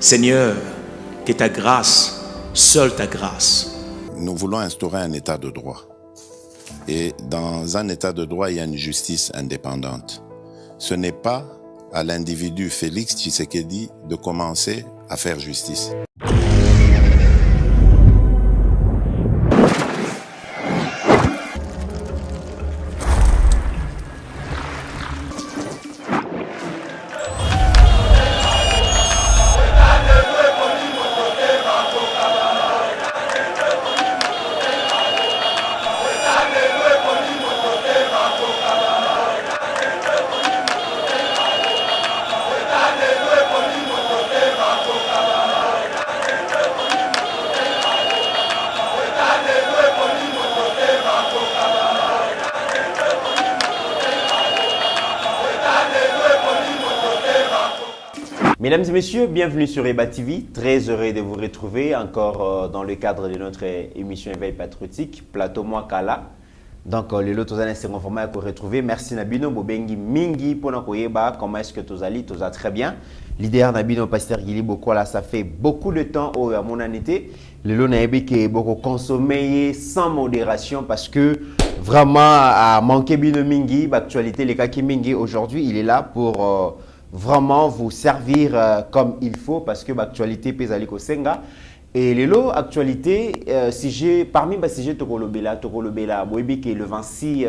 Seigneur, que ta grâce, seule ta grâce. Nous voulons instaurer un état de droit. Et dans un état de droit, il y a une justice indépendante. Ce n'est pas à l'individu Félix Tshisekedi de commencer à faire justice. Mesdames et messieurs, bienvenue sur Eba TV. Très heureux de vous retrouver encore dans le cadre de notre émission Éveil Patriotique, Plateau Mwakala. Donc, les lots tous c'est un format que vous retrouvez. Merci Nabino, Bobengi Mingi, pour nous comment est-ce que tu allez, tu as très bien. Leader Nabino, Pasteur Gili, beaucoup là, ça fait beaucoup de temps à mon année. Les lots Naébi qui est beaucoup consommé sans modération parce que vraiment, à manquer Bino Mingi, l'actualité, les Kaki Mingi, aujourd'hui, il est là pour vraiment vous servir comme il faut parce que l'actualité pèse à l'Ikosenga. Et les lots actualité, parmi les sujets Tokolobela, qui est le 26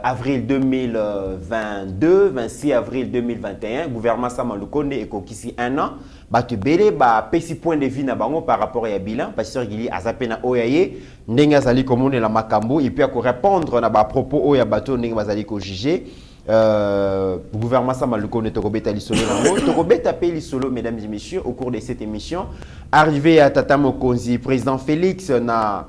avril 2022, 26 avril 2021, gouvernement Samalukone et Kokisi un an, tu belé petit point de vue par rapport à bilan, parce que il y a zapena oyaye, n'enga zali komone la makambo, et puis à répondre à propos oya bateau n'enga zali ko juger. Gouvernement Samalukone Tokobeta Lisolo Tokobeta pe Lisolo, mesdames et messieurs, au cours de cette émission, arrivé à Tata Mokonzi, président Félix na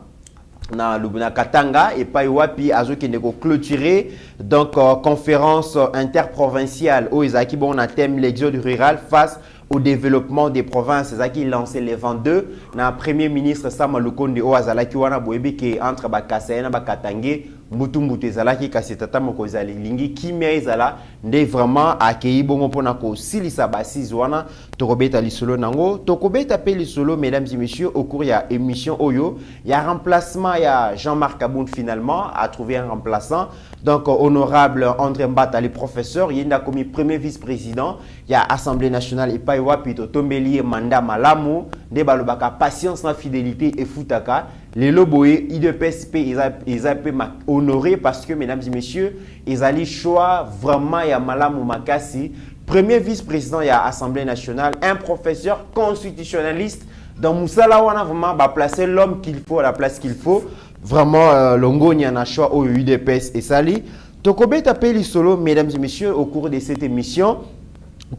Katanga et Paiwapi Azoki Nego clôturé donc conférence interprovinciale où Isaki bon a thème l'exode rural face au développement des provinces. C'est ça qui lancé les 22 na premier ministre Samalukonde o azalaki wana boyebi ke entre Bakasai na Bakatange mutumbutu ezalaki kasi tata mokonzi lingi kimia ezala nde vraiment accueilli bongo pona ko silisa basise wana tokobeta lisolo nango tokobeta pe lisolo, mesdames et messieurs, au cours ya émission oyo ya remplacement ya Jean-Marc Aboun finalement a trouvé un remplaçant. Donc honorable André Mbata, le professeur, il a commis premier vice-président, il y a Assemblée nationale et Paiwa Pito Tombeli mandat malamu, Debalobaka patience na fidélité et foutaka. Les loboé, IDPSP, ils ont honoré parce que, mesdames et messieurs, ils ont choix vraiment ya malamu makasi. Premier vice-président, il y a Assemblée nationale, un professeur constitutionnaliste. Dans Moussala, on a vraiment placé l'homme qu'il faut à la place qu'il faut. Vraiment, Longo n'y en a choix au UDPS et Sali. Tokobe tapé solo, mesdames et messieurs, au cours de cette émission.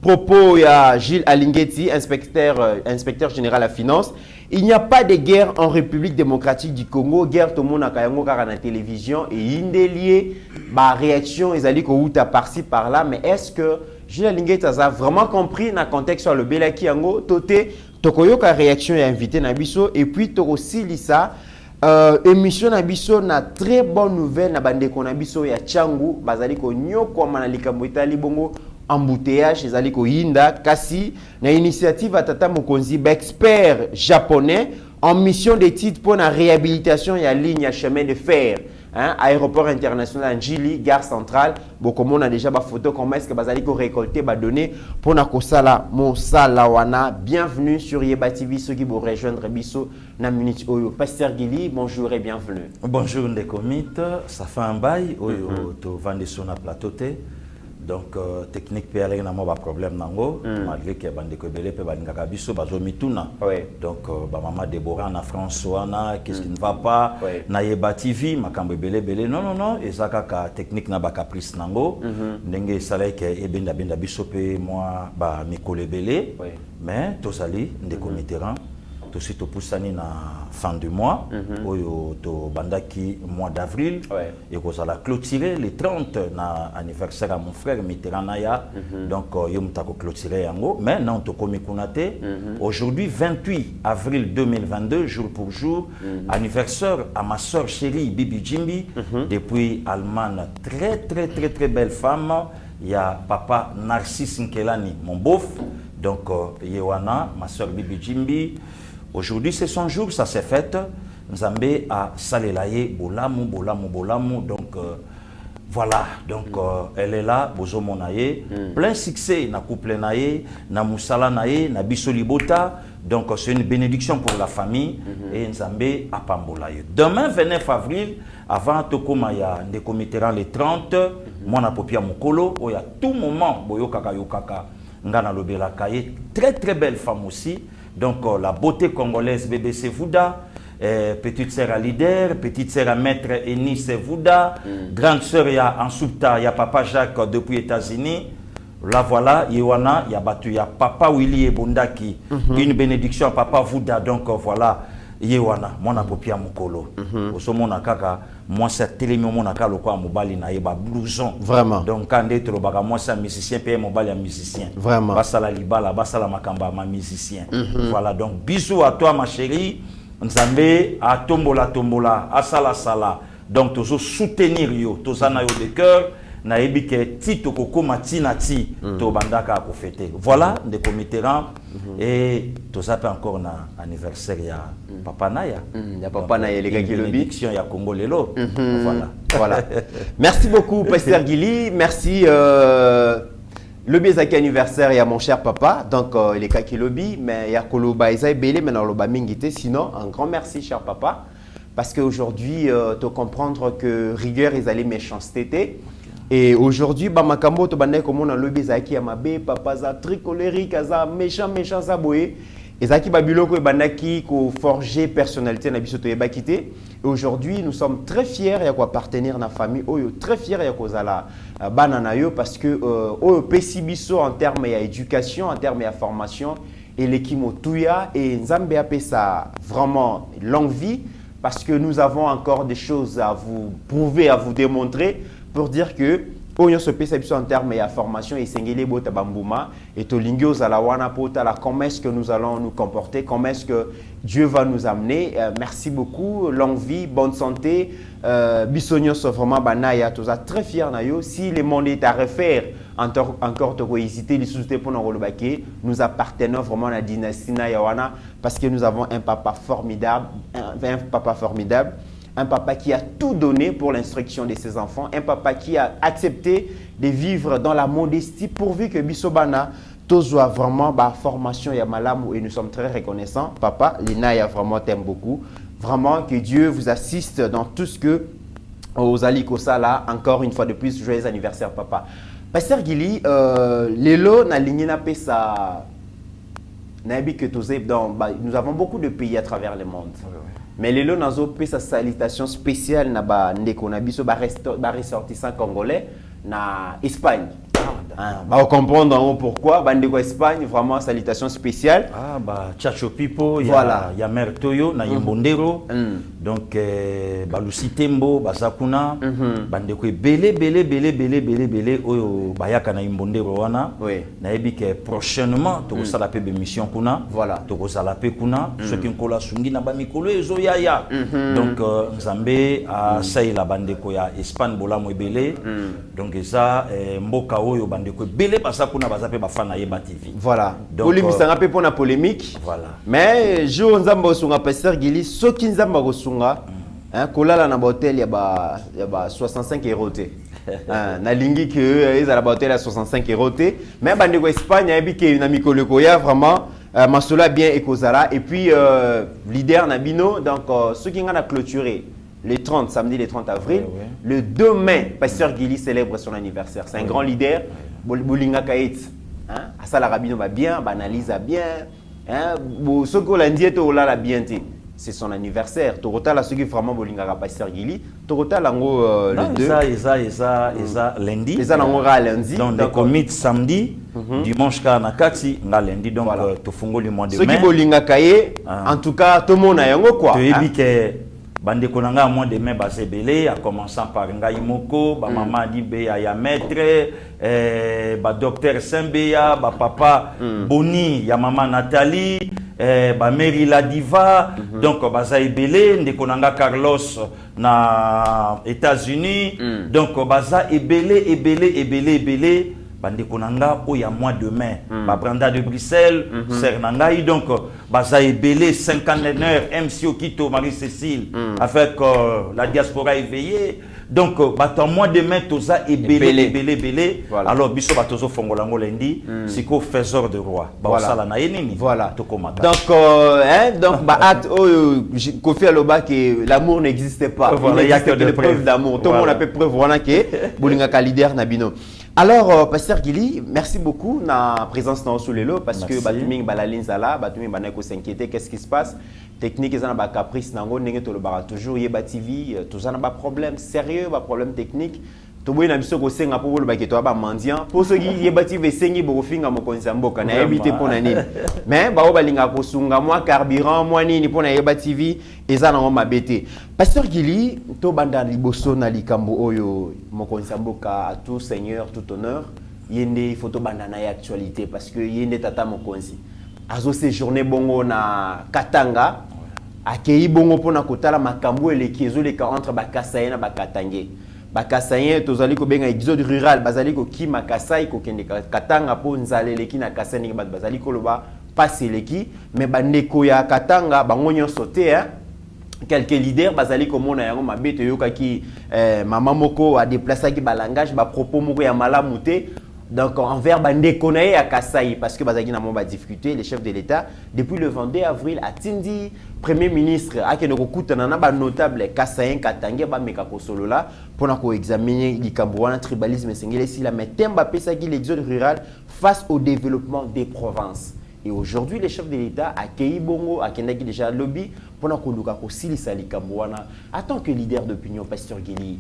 Propos, il y a Gilles Alingueti, inspecteur général à finance. Il n'y a pas de guerre en République démocratique du Congo. Guerre, tout le monde a à la télévision. Et il y a lié, réaction, ils allaient qu'au par-ci, par-là. Mais est-ce que Gilles Alingueti a vraiment compris dans le contexte sur le Belaki Yango, Toté, Tokoyoka réaction est invité Nabiso. Et puis, Toko Silisa. Émission Nabiso na très bonne nouvelle na bande ko Nabiso ya Changu bazali ko nyoko manalika mwitali bongo embouteillage ezali ko yinda kasi na initiative à Tata Mokonzi expert japonais en mission d'étude pour la réhabilitation ya ligne à chemin de fer. Aéroport international Njili, gare centrale. Bon, comme on a déjà ma photo, comment est-ce que Bazali ko récolter ba données pour na kosala Monsala wana. Bienvenue sur Yeba TV, ceux qui vont rejoindre Bisso na minute oyo. Pasteur Gili, bonjour et bienvenue. Bonjour les comites, ça fait un bail oyo to vendre sur na plateau té. Donc technique PLA n'a pas de problème nango malgré que bande ko belé pe bandaka biso bazo mituna. Donc ba maman Déborah na François na qu'est-ce qui ne va pas na Yeba TV makambo belé non et ça ka technique na ba caprice nango ndenge salai ke ebenda benda biso pe moi ba mikole belé mais to sali ndeko Mitterrand to sito poussani na fin du mois oyo to bandaki mois d'avril et ko sala clôturer les 30 na anniversaire à mon frère Mitterrand naya donc yo mutako clôturer yango mais non to komi kunate aujourd'hui 28 avril 2022 jour pour jour anniversaire à ma soeur chérie Bibi Jimbi depuis Allemagne, très belle femme. Il y a papa Narcisse Nkelani, mon beauf, Donc, Yewana, ma soeur Bibi Jimbi, aujourd'hui c'est son jour, ça s'est fait. Nzambe a salelaye, bolamu, bolamu, bolamu. Donc, voilà, donc elle est là, bozo monaye, plein succès, na couple naye, na musala naye, na bisolibota. Donc c'est une bénédiction pour la famille et Nzambe a pambolaye. Demain 29 avril, avant Tokomaya, de commettra les 30, moi na popia mokolo, où il y a tout moment, boyo kaka yokaka, ngana lobela kaye, très très belle femme aussi. Donc la beauté congolaise BBC Vouda. Petite sœur à leader, petite sœur à maître Enis Vouda, grande sœur ya Ansupta, ya papa Jacques depuis États-Unis. Là voilà, Yewana, ya batu ya papa Willy Ebondaki, une bénédiction à papa Vouda. Donc voilà, Yewana, mon apopia mukolo. Oso mon akaka, moi c'est télémi mon akaka le quoi mobali na yeba blouson. Vraiment. Donc quand est trop baga moi c'est musicien, paye mobali à musicien. Vraiment. Basala libala, basala makamba ma musicien. Voilà donc bisous à toi ma chérie. Nzambe a tombola tombola asala sala donc toujours soutenir yo tozana yo de cœur na ebike ti to kokoma ti na ti to bandaka ko fêter voilà de committerant et tozape encore na anniversaire ya papa Naya ya papa Naya les gars qui bénédiction ya Congo lelo voilà merci beaucoup pasteur Gili, merci le biezaki anniversaire et à mon cher papa, donc il est kaki lobby, mais il y a Koloba Isaïe Belé, mais dans le Bamingité. Sinon, un grand merci, cher papa, parce qu'aujourd'hui, tu comprendre que rigueur est allée méchanceté. Et aujourd'hui, Bamakambo, tu bandé comme on a le biezaki à ma bé, papa, za tricolérique, za méchant, za boé. Et Zaki Babiloko et Banaki qui forgé personnalité na biso to ebakité. Et aujourd'hui, nous sommes très fiers et quoi appartenir à la famille oyo très fiers et quoi la banana yo parce que oyo pesi biso en termes d'éducation, en termes de formation et l'équipe Touya et Nzambe a ça vraiment longue vie parce que nous avons encore des choses à vous prouver, à vous démontrer pour dire que on se pèse en termes de formation et sengele bota bambouma et tolingio zalawana pota la comment est-ce que nous allons nous comporter, comment est-ce que Dieu va nous amener. Merci beaucoup, longue vie, bonne santé. Bisogno so vraiment banaya toza très fier na yo. Si le monde est à refaire encore to hésiter les sociétés pour nous rebaquer, nous appartenons vraiment à la dynastie na yawana parce que nous avons un papa formidable, un papa qui a tout donné pour l'instruction de ses enfants, un papa qui a accepté de vivre dans la modestie pourvu que Bisobana soit vraiment la formation et malamu et nous sommes très reconnaissants. Papa, Lina vraiment t'aime beaucoup. Vraiment que Dieu vous assiste dans tout ce que aux Alikosala. Encore une fois de plus, joyeux anniversaire papa. Pasteur Gili, Lelo na ligne na pesa nous avons beaucoup de pays à travers le monde. Mais les lots nazo pe sa salutation spéciale na ba ndeko na biso ba ressortissant congolais na Espagne. Bah, on comprend pourquoi bandeko Espagne vraiment salutation spéciale. Ah bah Chacho Pipo, voilà. Il y a Mère Toyo na Yimbondero. Donc Balusi Tembo, Bazakuna, bandeko belé oyo bayaka na Yimbondero wana. Oui. Na ebike prochainement to sala pe mission kuna. Voilà. To sala pe kuna, ceux qui nkola sungi na ba mikolo ezo yaya. Donc Nzambe a saïla bandeko ya Espagne bola mo belé. Donc ça mboka oyo bandeko belé basa kuna baza pe bafana yeba TV. Voilà. Polémique ça peu pour la polémique. Voilà. Mais jour Nzamba osunga pasteur Gili, soki Nzamba osunga kolala na hotel ya ba 65 € te. Na lingi que ils à la hotel à 65 € te. Mais bandeko Espagne a que na mikolo koya vraiment masola bien ekozala et puis leader na bino donc ceux qui ngana clôturer le 30, samedi le 30 avril, le 2 mai, pasteur Gili célèbre son anniversaire. C'est un grand leader. Bolinga Kaït. Asala Rabino va bien, banalise bien. Ce qu'on a dit, c'est son anniversaire. Torota la ceux qui vraiment Bolinga pasteur Gili. Torota lango le 2. Ça lundi. Ça lango lundi. Donc commit samedi, dimanche na kati nga lundi donc to fungo le mois de mai. Ceux qui Bolinga Kaït, en tout cas tout le monde a yango quoi. Bande konanga mois de mai basebele, en commençant par Ngai Moko, ba maman Dibeya ya maître, ba docteur Sembeya, ba papa Boni, ya maman Nathalie, ba Mary Ladiva, donc baza ebele, ndekonanga Carlos na États-Unis, donc baza ebele, bande konanga o ya mois de mai ba Branda de Bruxelles Sernangai donc baza ebele 59 MC Okito Marie Cécile avec la diaspora éveillée donc bato mois de mai toza ebele alors biso batozo fongolango lendi siko faiseur de roi ba sala na yenini voilà to komata donc ba acte Kofi Aloba que l'amour n'existait pas voilà il y a que des preuves d'amour tout le monde a fait preuve voilà que bolinga ka leader na bino. Alors, Pasteur Gili, merci beaucoup na présence dans sous les lots parce que Batuming Balalin Zala, Batuming Baneko s'inquiéter, qu'est-ce qui se passe? Technique, ils ont un caprice, nango, n'engé to le bara toujours, yé TV, tout ça n'a pas problème sérieux, pas problème technique. Tout le monde a besoin de se faire pour le baquet, toi, mendiant. Pour ceux qui yé TV, sengi, beaucoup à mon consambo, qu'on a évité pour l'année. Mais, bah, balinga kosunga, moi, carburant, moi, ni pour na yé TV, et ça n'a pas bêté. Pasteur Gili, to banda liboso na likambo oyo mon consambo ka à tout seigneur, tout honneur. Yende photo banda na actualité parce que yende tata mon konsi. Azo séjourné bongo na Katanga. Akei bongo pona kotala makambo elekizo leka entre Bakasaye na Bakatange. Bakasaye tozali ko benga exode rural bazali ko ki Makasai ko kende Katanga po nzale leki na Kasani bazali ko loba passe leki mais bandeko ya Katanga bango nyonso te quelques leaders bazali comme on a yango mabete yoka ki maman moko a déplacé ki balangage ba propos moko ya malamu te donc envers bandeko na ya Kasai parce que bazali na mo ba difficulté les chefs de l'État depuis le 22 avril a tindi premier ministre akeno kokutana na ba notable Kasai Katange ba meka ko solola pona ko examiner likambo wana tribalisme sengele si la metemba pesa ki l'exode rural face au développement des provinces. Et aujourd'hui, les chefs de l'État accueillent Bongo, accueillent déjà le lobby pour en tant que leader d'opinion, Pasteur Gili,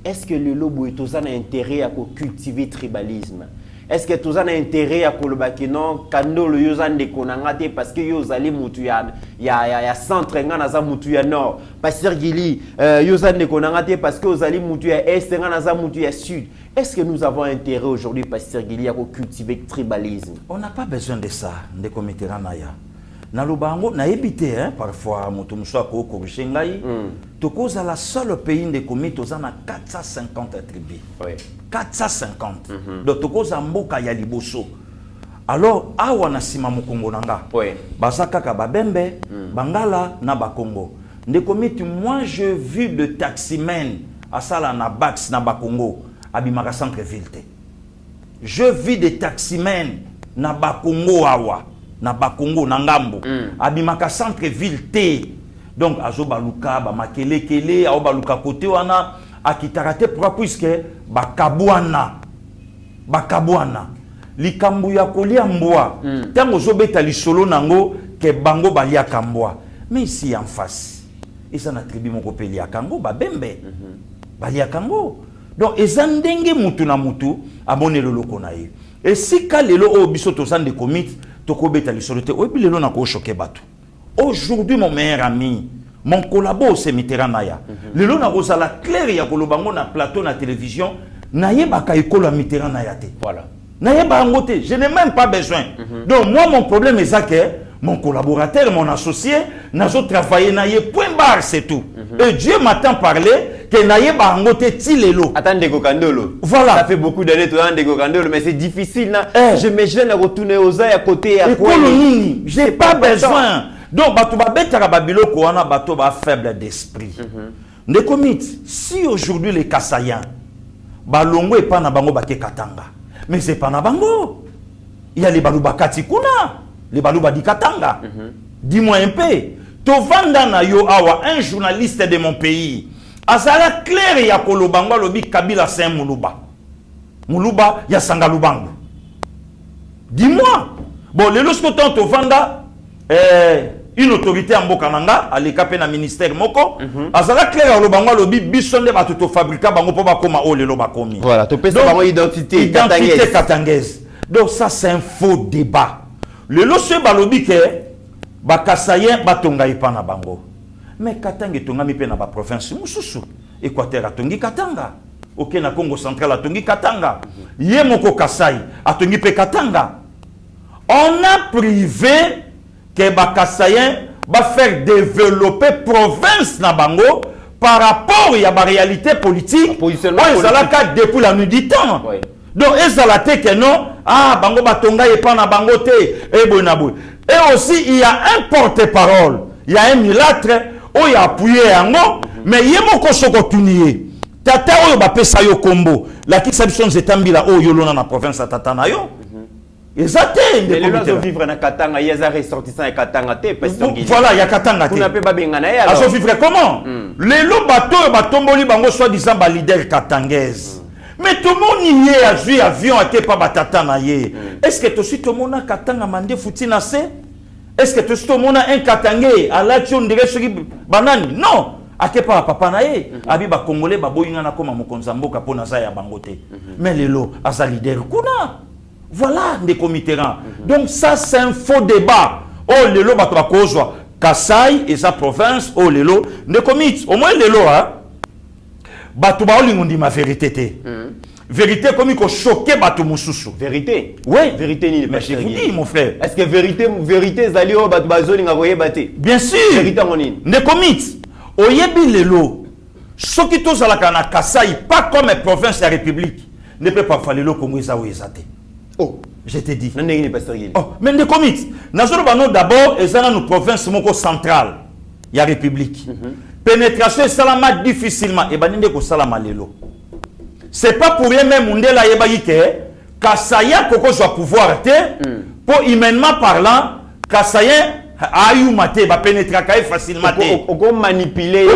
est-ce que le lobby a intérêt à cultiver le tribalisme? Est-ce que tout a intérêt à que non, quand le yozan de konangate parce que yozali mutuya ya centre ngana mutuya nord, Pasteur Gili yozan de konangate parce que yozali mutuya est ngana mutuya sud. Est-ce que nous avons intérêt aujourd'hui, Pasteur Gili, à cultiver le tribalisme? On n'a pas besoin de ça, de commettre naya. Na lubango na évité parfois mutumso ko corriger ngai. Tokoza la seule pays de commettre aux 450 tribus. Oui. 450. Donc tokoza mboka ya liboso. Alors awa na sima mukongo nanga. Oui. Basaka ka babembe, bangala na bakongo. De commettre moi je vu de taximen à sala na Bax na bakongo. Abimaka centre-ville. Je vis des taximens na Bakongo awa, na Bakongo na Ngambo. Abimaka centre-ville te. Donc azo baluka ba makele kele, azo baluka côté wana akitarate pourquoi puisque bakabwana. Bakabwana. Likambu ya kolia mboa. Tango zo beta lisolo nango ke bango balia kambwa. Mais ici en face, ils en attribuent mon copé ya kango ba bembe. Balia kango. Donc, ezandenge mutu na mutu abone le loko na ye. Et si ka lelo o biso to san de commit to ko beta lisolote o bi lelo na ko choquer batu. Aujourd'hui mon meilleur ami, mon collabo c'est Mitterrand ya. Lelo na kozala clair ya kolobango na plateau na télévision na ye ba ka ekolo Mitterrand na ya te. Voilà. Na ye ba ngote, je n'ai même pas besoin. Donc moi mon problème est ça que mon collaborateur, mon associé, n'a pas travaillé, n'a pas point barre, c'est tout. Et Dieu m'attend parler que n'a pas ngote tilelo. Attendez, Gokandolo. Voilà. Ça fait beaucoup d'années, tu as un Gokandolo, mais c'est difficile. Je me gêne à retourner aux ailes à côté. J'ai pas besoin. Donc, Batouba Betara Babilo Kouana Batouba faible d'esprit. Ne commit, si aujourd'hui les Kassayens, Balongo et Panabango Bake Katanga, mais c'est Panabango. Il y a les Balouba Katikuna. Les balouba di Katanga. Dis-moi un peu. Tovanda na yo awa, un journaliste de mon pays. Azala clair ya kolobangwa lobi Kabila Saint Moulouba. Moulouba ya Sangalubango. Dis-moi. Bon, le lorsque Tovanda, une autorité en Bokananga, à l'écapé na ministère moko, azala clair ya kolobangwa lobi bisonde batuto fabrika bango po bakoma o lelo bakomi. Voilà, to pesa bango identité katangaise. Donc ça c'est un faux débat. Le losse balobi ke bakasayen batonga ipana bango. Mais Katanga tonga mi pe na ba province mususu. Équateur atongi Katanga. Ok na Congo central atongi Katanga. Ye moko Kasai atongi pe Katanga. On a privé que bakasayen va faire développer province na bango par rapport à la réalité politique. Depuis la nuit du temps. Oui. Donc, ezala te que non, ah, bango batonga et pas na bango te, et bon na boy. Et aussi, il y a un porte-parole, il y a un milâtre, où il y a appuyé un mot, mais il y a mon kosoko tuniye. Tata oyo ba pesa yo kombo, la qui s'habitude zetambila o yolo na province à tata na yo. Exacté. Les gens vivre na Katanga, il y a ressortissants et Katanga te, voilà, il y a Katanga te. Vous n'avez pas bien gagné alors. Alors vivre comment? Les lo bateau batomboli bango soi-disant ba leader katangaise. Mais tout le monde y est à jouer avion à pas batata na ye. Est-ce que tout le monde a Katanga mandé foutina se? Est-ce que tout le monde a un Katangé à la tion de sur banani? Non. Ake pa papa na ye. Abi ba Congolais ba boyinga na koma mokonzambo kapona za ya bangote. Mais les lo asa leader kuna. Voilà des comités. Donc ça c'est un faux débat. Oh les lo bato ba kozwa Kasai et sa province oh les lo des comités. Au moins les lo hein. Bato ba olingondi ma vérité te. Vérité comme il faut choquer bato mususu. Vérité. Oui. Vérité ni. Mais je vous dis mon frère. Est-ce que vérité zalio bato bazolinga koye baté? Bien sûr. Vérité monine. Des comités. Oyebi lelo. Ce qui tous à la Kana Kasai pas comme les provinces de la République ne peut pas faire le Congo ça ou ezate. Oh, je t'ai dit. Non n'est pasteur Gili. Oh, mais des comités. Nazolo bano d'abord ezana nos provinces moko centrale. Il y a République. Pénétration salama difficilement et baninde ko salama lelo. C'est pas pour rien même Mundela yebaki que Kasaya koko soit pouvoir te pour humainement parlant Kasaya a eu maté va pénétrer facilement te. On manipuler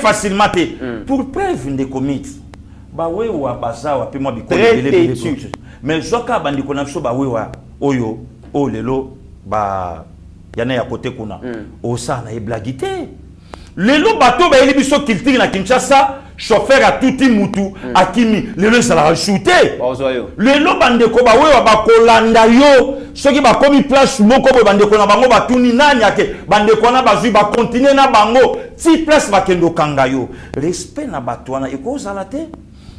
facilement te. Pour preuve des comités. Ba we wa baza wa pe moi biko mais zoka bandi kona biso ba we wa oyo o lelo ba yana ya côté kuna o sa na e blagité. Lelo bato ba eli biso culture na Kinshasa chauffeur a touti mutu akimi lelo ça la shooter lelo bande ko ba we ba kolanda yo soki ba komi place moko bo bande ko na bango batuni nani ake bande ko na bazui ba continuer na bango ti place ba kendo kanga yo respect na bato na eko zala te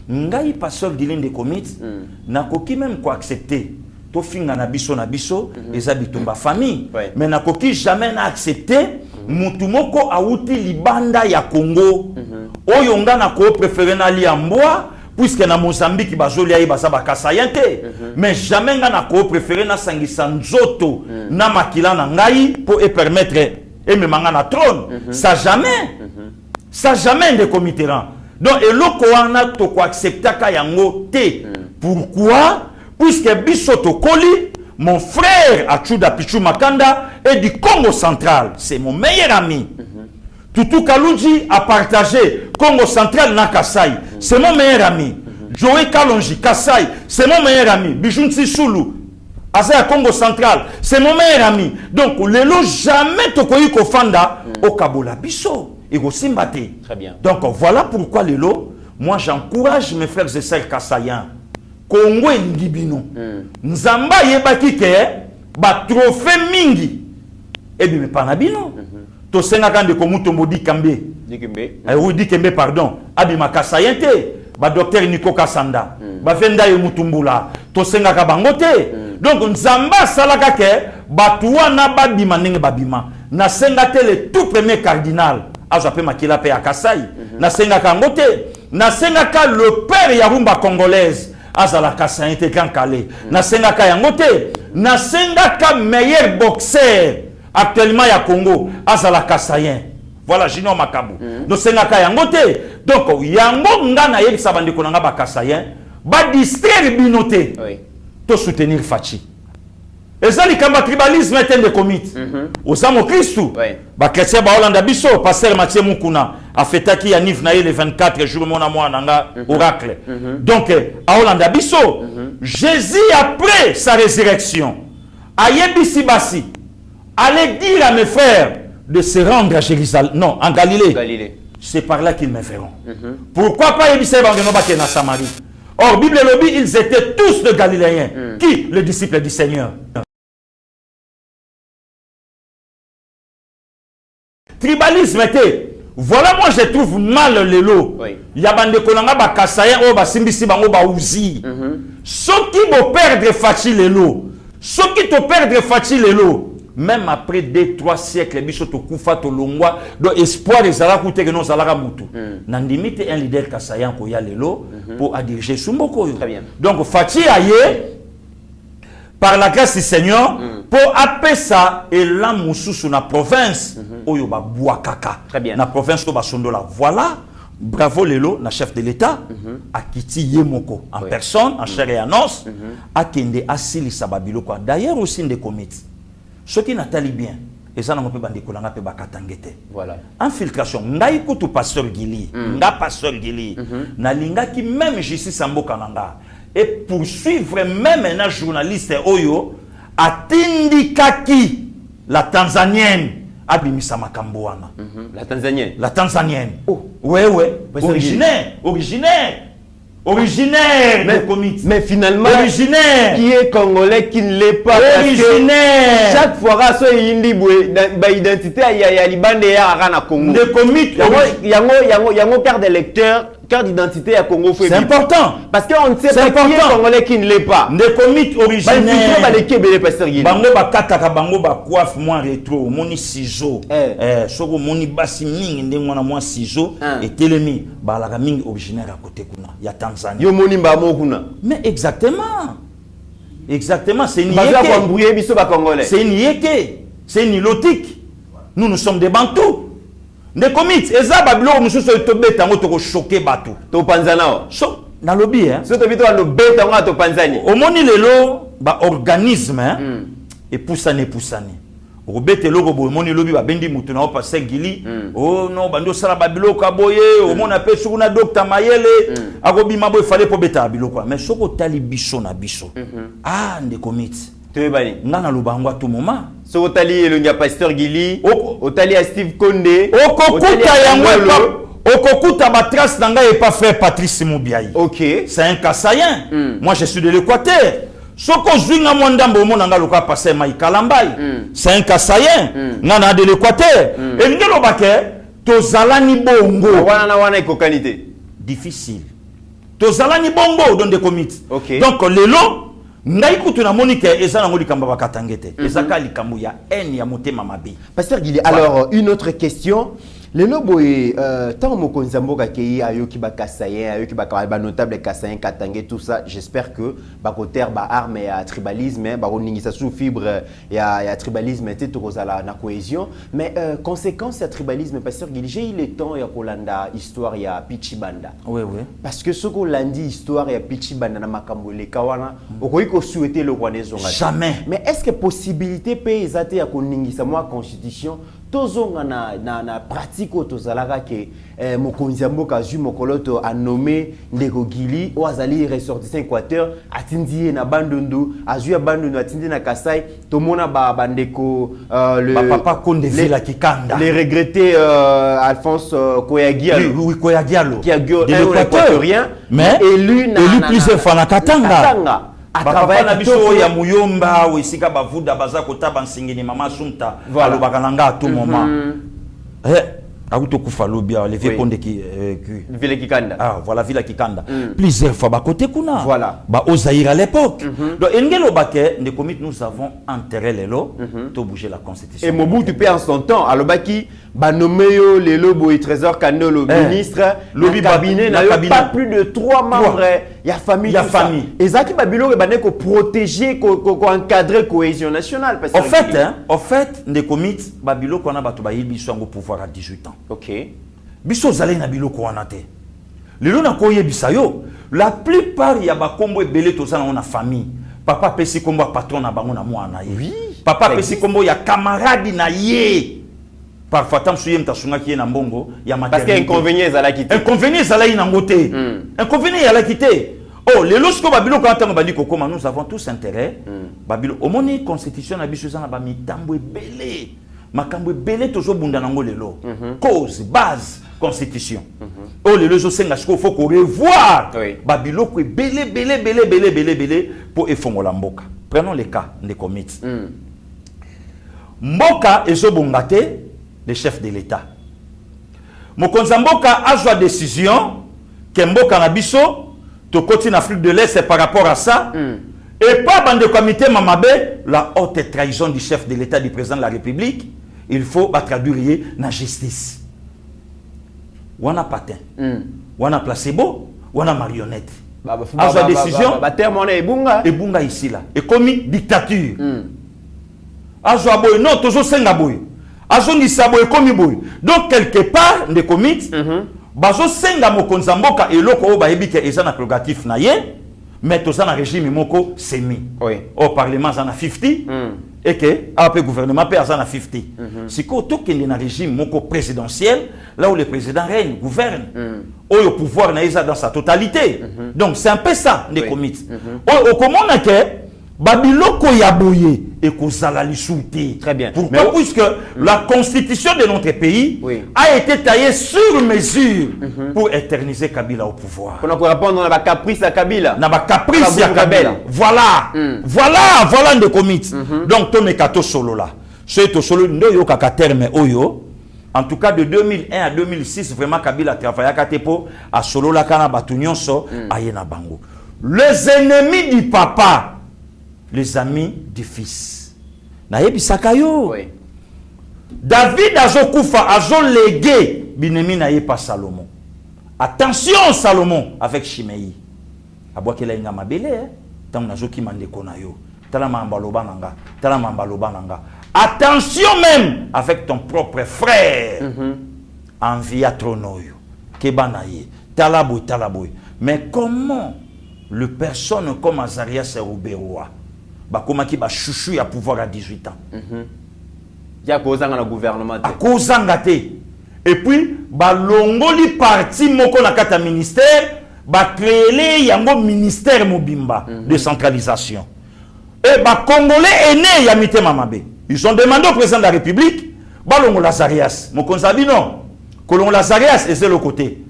ngai pasteur dilin de comités na koki même ko accepter to finga na biso eza bitumba famille mais na koki jamais na accepter mutu moko auti libanda ya Congo oyo nga na ko préférer na liambwa puisque na Mozambique bazolia yi basa bakasaya te mais jamais nga na ko préférer na sangisa nzoto na makila na ngai pour et permettre et me manga na trône ça jamais de comité rang donc eloko wana to ko accepter ka yango te pourquoi puisque biso to koli mon frère Achuda Pichu Makanda est du Congo central. C'est mon meilleur ami. Tutu Kalunji a partagé Congo central na Kasai. C'est mon meilleur ami. Joey Kalonji, Kasai. C'est mon meilleur ami. Bijunti Soulou. Azaya Congo central. C'est mon meilleur ami. Donc, lelo jamais tokoyi kofanda au Kabola Biso. Et au Simbate. Très bien. Donc, voilà pourquoi lelo, moi j'encourage mes frères et sœurs Kassaïens. Congo et Ngibino. Nzamba yebaki ke ba trophée mingi. Et bien pas nabino. To senga kande ko mutombo Dikembe. Oui Dikembe pardon. Abi makasayente ba docteur Nico Kasanda. Ba venda ye mutumbula. To senga ka bangote. Donc Nzamba salaka ke batuwa na babima ndenge babima. Na senga te le tout premier cardinal. Azape makila pe akasai. Na senga ka ngote. Na senga ka le père Yarumba congolaise. Azala Kasayente Grand Calais. Na sengaka yangote. Na sengaka meilleur boxeur actuellement ya Congo. Azala Kasayen. Voilà, Junior Makabu. No sengaka yangote. Donc, yango ngana yebisa bandeko nanga ba Kasayen. Ba distraire binote. Oui. To soutenir Fachi. Ezali kamba tribalisme est un des comités. Osamo Christou. Ba chrétien ba Hollande biso pasteur Mathieu Mukuna a fêtaki ya Nif naye le 24 jours mona moi nanga oracle. Donc à Hollande biso Jésus après sa résurrection a yebisi basi allez dire à mes frères de se rendre à Jérusalem non en Galilée. C'est par là qu'ils me verront. Pourquoi pas yebisi bangeno ba na Samarie. Or Bible lobby ils étaient tous de Galiléens. Qui les disciples du Seigneur. Tribalisme était. Voilà moi je trouve mal les lots. Il y a bande kolanga ba kasayen o ba simbisi bango ba uzi. Ce qui me perdre Fachi les lots. Ce qui te perdre Fachi les lots. même après 2-3 siècles biso to kufa to longwa do espoir ezala ku te que non zalaka mutu nandimi te un leader kasayan ko ya lelo pour diriger Sumboko. Très bien. Donc Fati aye par la grâce du Seigneur pour appeler ça et la mususu na province oyo ba buakaka. Très bien. Na province to ba sondola. Voilà. Bravo Lelo, na chef de l'État, a Kiti Yemoko en personne, en chair et en os, a Kende Asili Sababilo. D'ailleurs aussi des comités. Ce qui n'a pas bien, et ça n'a pas de kolanga pe bakatangete. Voilà. Infiltration. Ngai kutu pasteur Gili, nga pasteur Gili, na linga qui même justice Samboka nanga et poursuivre même un journaliste Oyo atindikaki la Tanzanienne. Abimisa Makamboana. La Tanzanienne. La Tanzanienne. Oh. Ouais. Originaire de comité. Mais finalement, originaire. Qui est congolais, qui ne l'est pas. Originaire. Chaque fois, il y a une identité, il y a Liban et Arana Congo. De comité. Il y a un carte d'électeur. Carte d'identité à Congo. C'est important. Parce qu'on ne sait pas qui est congolais qui ne l'est pas. Des comités originaires. Bango bakataka bango ba coiffe moins rétro, moni ciseaux. Soko moni basi mingi ndengwana moi ciseaux et telemi balaka mingi originaire à côté kuna ya Tanzanie. Yo moni mbamo kuna. Mais exactement. Exactement, c'est une congolais. C'est une yeke. C'est une ilotique. Nous sommes des Bantous. Des comités, et ça, Babylon, nous sommes choqués, bateau. To Panzana. Dans le bien. Si tu as le bête, tu Panzani. Au moni lelo, organisme, et poussane. Au bête, le robot, moni lobby, bendi moutona, au passé Gili. Oh non, bando sala Babylon, kaboye, au mon appel sur una docteur Mayele. Agobi mabo, il fallait pour bête à Babylon. Mais ce que tali bicho na bicho. Ah, des comités. Nana lubangwa tout moment. So otali le pasteur Gili, otali à Steve Konde, okokuta yango okokuta ba trace nanga et pas frère Patrice Moubiaï. OK. C'est un Kassayen. Moi je suis de l'Équateur. Soko zwinga mondambo monanga luka passer mai Kalambai. C'est un Kassayen. Nana de l'Équateur. Et ngelo bake tozalani bongo. Wana ikokanité. Difficile. Tozalani bongo dans des comités. OK. Donc lelo Naïkoutuna Monique et ça n'a pas katangete. Et ça kalikambu ya en ya motema mabi. Pasteur Gili, alors une autre question. Le lobo est tant mo konzamboka kei ayoki ba kasayen, ayoki ba notable kasayen katangé tout ça. J'espère que ba koter ba arme ya tribalisme, ba oningisa sous fibre ya tribalisme et tout la na cohésion. Mais conséquence ya tribalisme, Pasteur Gili, j'ai eu le temps ya kolanda histoire ya Pichibanda. Oui. Parce que ce qu'on l'a dit histoire ya Pichibanda na makambo le kawana, okoyi ko souhaiter le roi nezonga. Jamais. Mais est-ce que possibilité pe ezate ya koningisa moi constitution tozonga na pratique tozalaka ke mokonzi ya mboka azwi mokoloto a nommé Ndeko Gili o azali ressortissant Équateur atindi na Bandundu azwi ya Bandundu atindi na Kasai tomona bandeko le papa Konde Vila Kikanda les regrettés Alphonse Koyagialo oui Koyagialo qui a un équatorien mais élu plusieurs fois na Katanga. Papa na biso ya muyomba wesika bavuda baza kotaba nsingini mama sumta alobaka nanga à tout moment Aouto Koufalobia, les vieux Konde qui Villa Kikanda. Ah, voilà, Villa Kikanda. Plusieurs fois, côté Kuna. Voilà. Au Zaïre à l'époque. Donc, Ngelo Baké, les comités, nous avons enterré les lots, pour bouger la constitution. Et Mobutu paie en son temps. Alors, Baki, Banomeo, les lots, et Trésor Kanolo, ministre, le cabinet, n'a pas plus de 3 membres. Il y a famille. Il y a famille. Et Zaki Babilo, il y a protéger, encadrer cohésion nationale. En fait, les comités, Babilo, qu'on a battu, ils sont au pouvoir à 18 ans. Ok. Biso zalé na biloko wana te. Lelo na koye bisayo, la plupart ya ba kombo ebele to ça na famille. Papa pesi kombo patron na bango na mwana ye. Oui. Papa pesi kombo ya camarade na ye. Parfois tam suye mtasunga ki na mbongo ya maternité. Parce que inconvénient za la quitter. Inconvénient za la ina ngote. Inconvénient ya la quitter. Oh, lelo sko babilo quand on bandi kokoma nous avons tous intérêt. Babilo au moni constitution na biso na ba mitambo ebele. Makambo belé toujours bunda nango lelo cause base constitution oh lelo zo senga siko faut qu'on revoir babilo ko belé pour efongola mboka. Prenons les cas des comités mboka ezo bongate le chef de l'état mokonza mboka azwa décision que mboka na biso to koti na Afrique de l'Est par rapport à ça Et pas bande comité Mamabé, la haute trahison du chef de l'État, du président de la République, il faut traduire la justice. Wana patin, wana placebo, wana marionnette. À sa décision, Ebunga ici là. Et commis dictature. Azo boy non tozo senga boy. Azo ngisa boy komi boy. Donc quelque part des comités, bazo senga mokonza mboka eloko o ba ebike eza na prérogatif na ye, mais toza na régime moko semi. Au parlement za na 50 et que après gouvernement pe za na 50. Si ko to kende na régime moko présidentiel, là où le président règne, gouverne, au pouvoir na eza dans sa totalité. Donc c'est un peu ça les comités. Au comment on a que Babiloko yaboye et kozala lisouté. Très bien. Pourquoi? Puisque la constitution de notre pays a été taillée sur mesure pour éterniser Kabila au pouvoir. On a répondre à la caprice à Kabila. Na ba caprice à Kabila. Voilà. Voilà un des comités. Donc ton ekato solo là. C'est to solo ndo yo kaka terme oyo. En tout cas de 2001 à 2006 vraiment Kabila travailla katepo à solo la kana batunyonso ayena bango. Les ennemis du papa, les amis du fils. Nayebi sakayo. David azokoufa azo légué binemi naye pas Salomon. Attention Salomon avec Shimei. Aboakela inga mabele tant nazoki mandeko na yo. Tala mambaloba nanga, tala mambaloba nanga. Attention même avec ton propre frère. Envia tronoyo. Kebanaye. Talaboy talaboy. Mais comment le personne comme Azarias et Rouberoa bakoma ki ba chouchou ya pouvoir à 18 ans. Ya kozanga na gouvernement. A kozanga te. Et puis ba longoli parti moko na kata ministère ba créer yango ministère mobimba de centralisation. Et ba congolais aîné ya mitema mabe. Ils ont demandé au président de la République ba longo Lazarias. Mokonzabi non. Kolongo Lazarias et c'est le côté.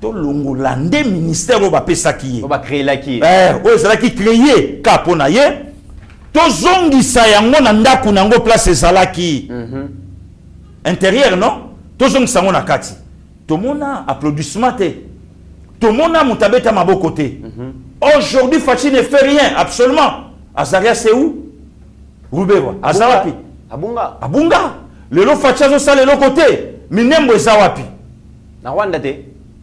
To longo landé ministère au ba pesaki. On va créer la qui. C'est là qui créé kaponaye. To zongi sa yango na ndaku nango place ezalaki. Intérieur non? To zongi sa na kati. To mona applaudissement te. To mona mutabeta maboko te. Aujourd'hui Fachi ne fait rien absolument. Azaria c'est où? Rouberoa. Azawapi. Abunga. Abunga. Le lo Fachi zo sale le côté. Minembo ezawapi. Na Rwanda te.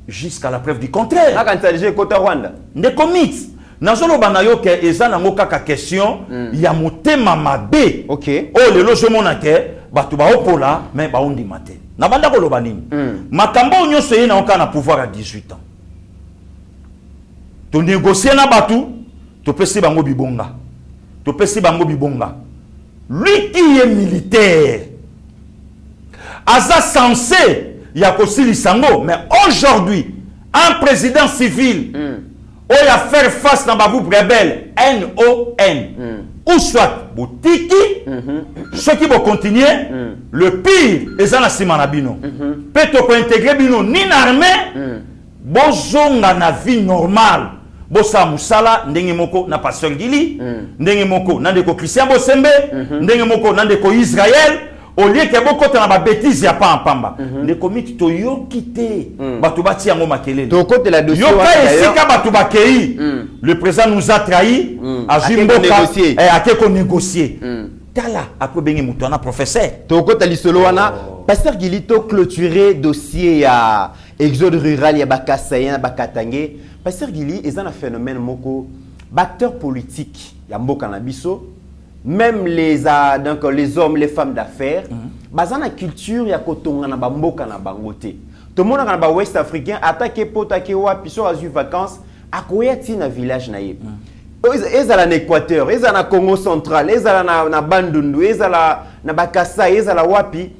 Jusqu'à la preuve du contraire. Na kan salije côté Rwanda. Ne commit. Nazolo banayo ke ezana ngoka ka question ya motema mabe. OK. Oh le lojo monake batu ba opola mais ba ondi mate. Na banda ko loba nini? Makambo nyonso ye na oka na pouvoir à 18 ans. To négocier na batu, to pesi bango bibonga. To pesi bango bibonga. Lui qui est militaire. Aza censé ya kosili sango mais aujourd'hui un président civil ou à faire face dans Babou rebelle NON ou soit Boutiki ceux qui vont continuer le pire est dans la Simanabino peut-être pour intégrer Bino ni l'armée bozonga na vie normale bosa musala ndenge moko na pasteur Gili ndenge moko na ndeko Christian Bosembe ndenge moko na ndeko Israël au lieu que beaucoup de la bêtise ya pas en pamba les comités to yo quitté batu bati yango makelele to côté la dossier yo ka esika batu bakei le président nous a trahi a jimboka a quelque négocier tala après bengi mutu na professeur to côté lisolo wana pasteur Gilito clôturer dossier ya exode rural ya bakasaya bakatangé pasteur Gili est un phénomène moko acteurs politiques ya mboka na biso. Même les hommes, les femmes d'affaires, bazana culture ya kotonga na bamboka na bangote. Tout le monde na ba ouest africain attaqué potake wa piso azu vacances akoya ti na village na ye. Ezala na Équateur, ezala na Congo central, ezala na Bandundu, ezala na Bakassa, ezala wapi.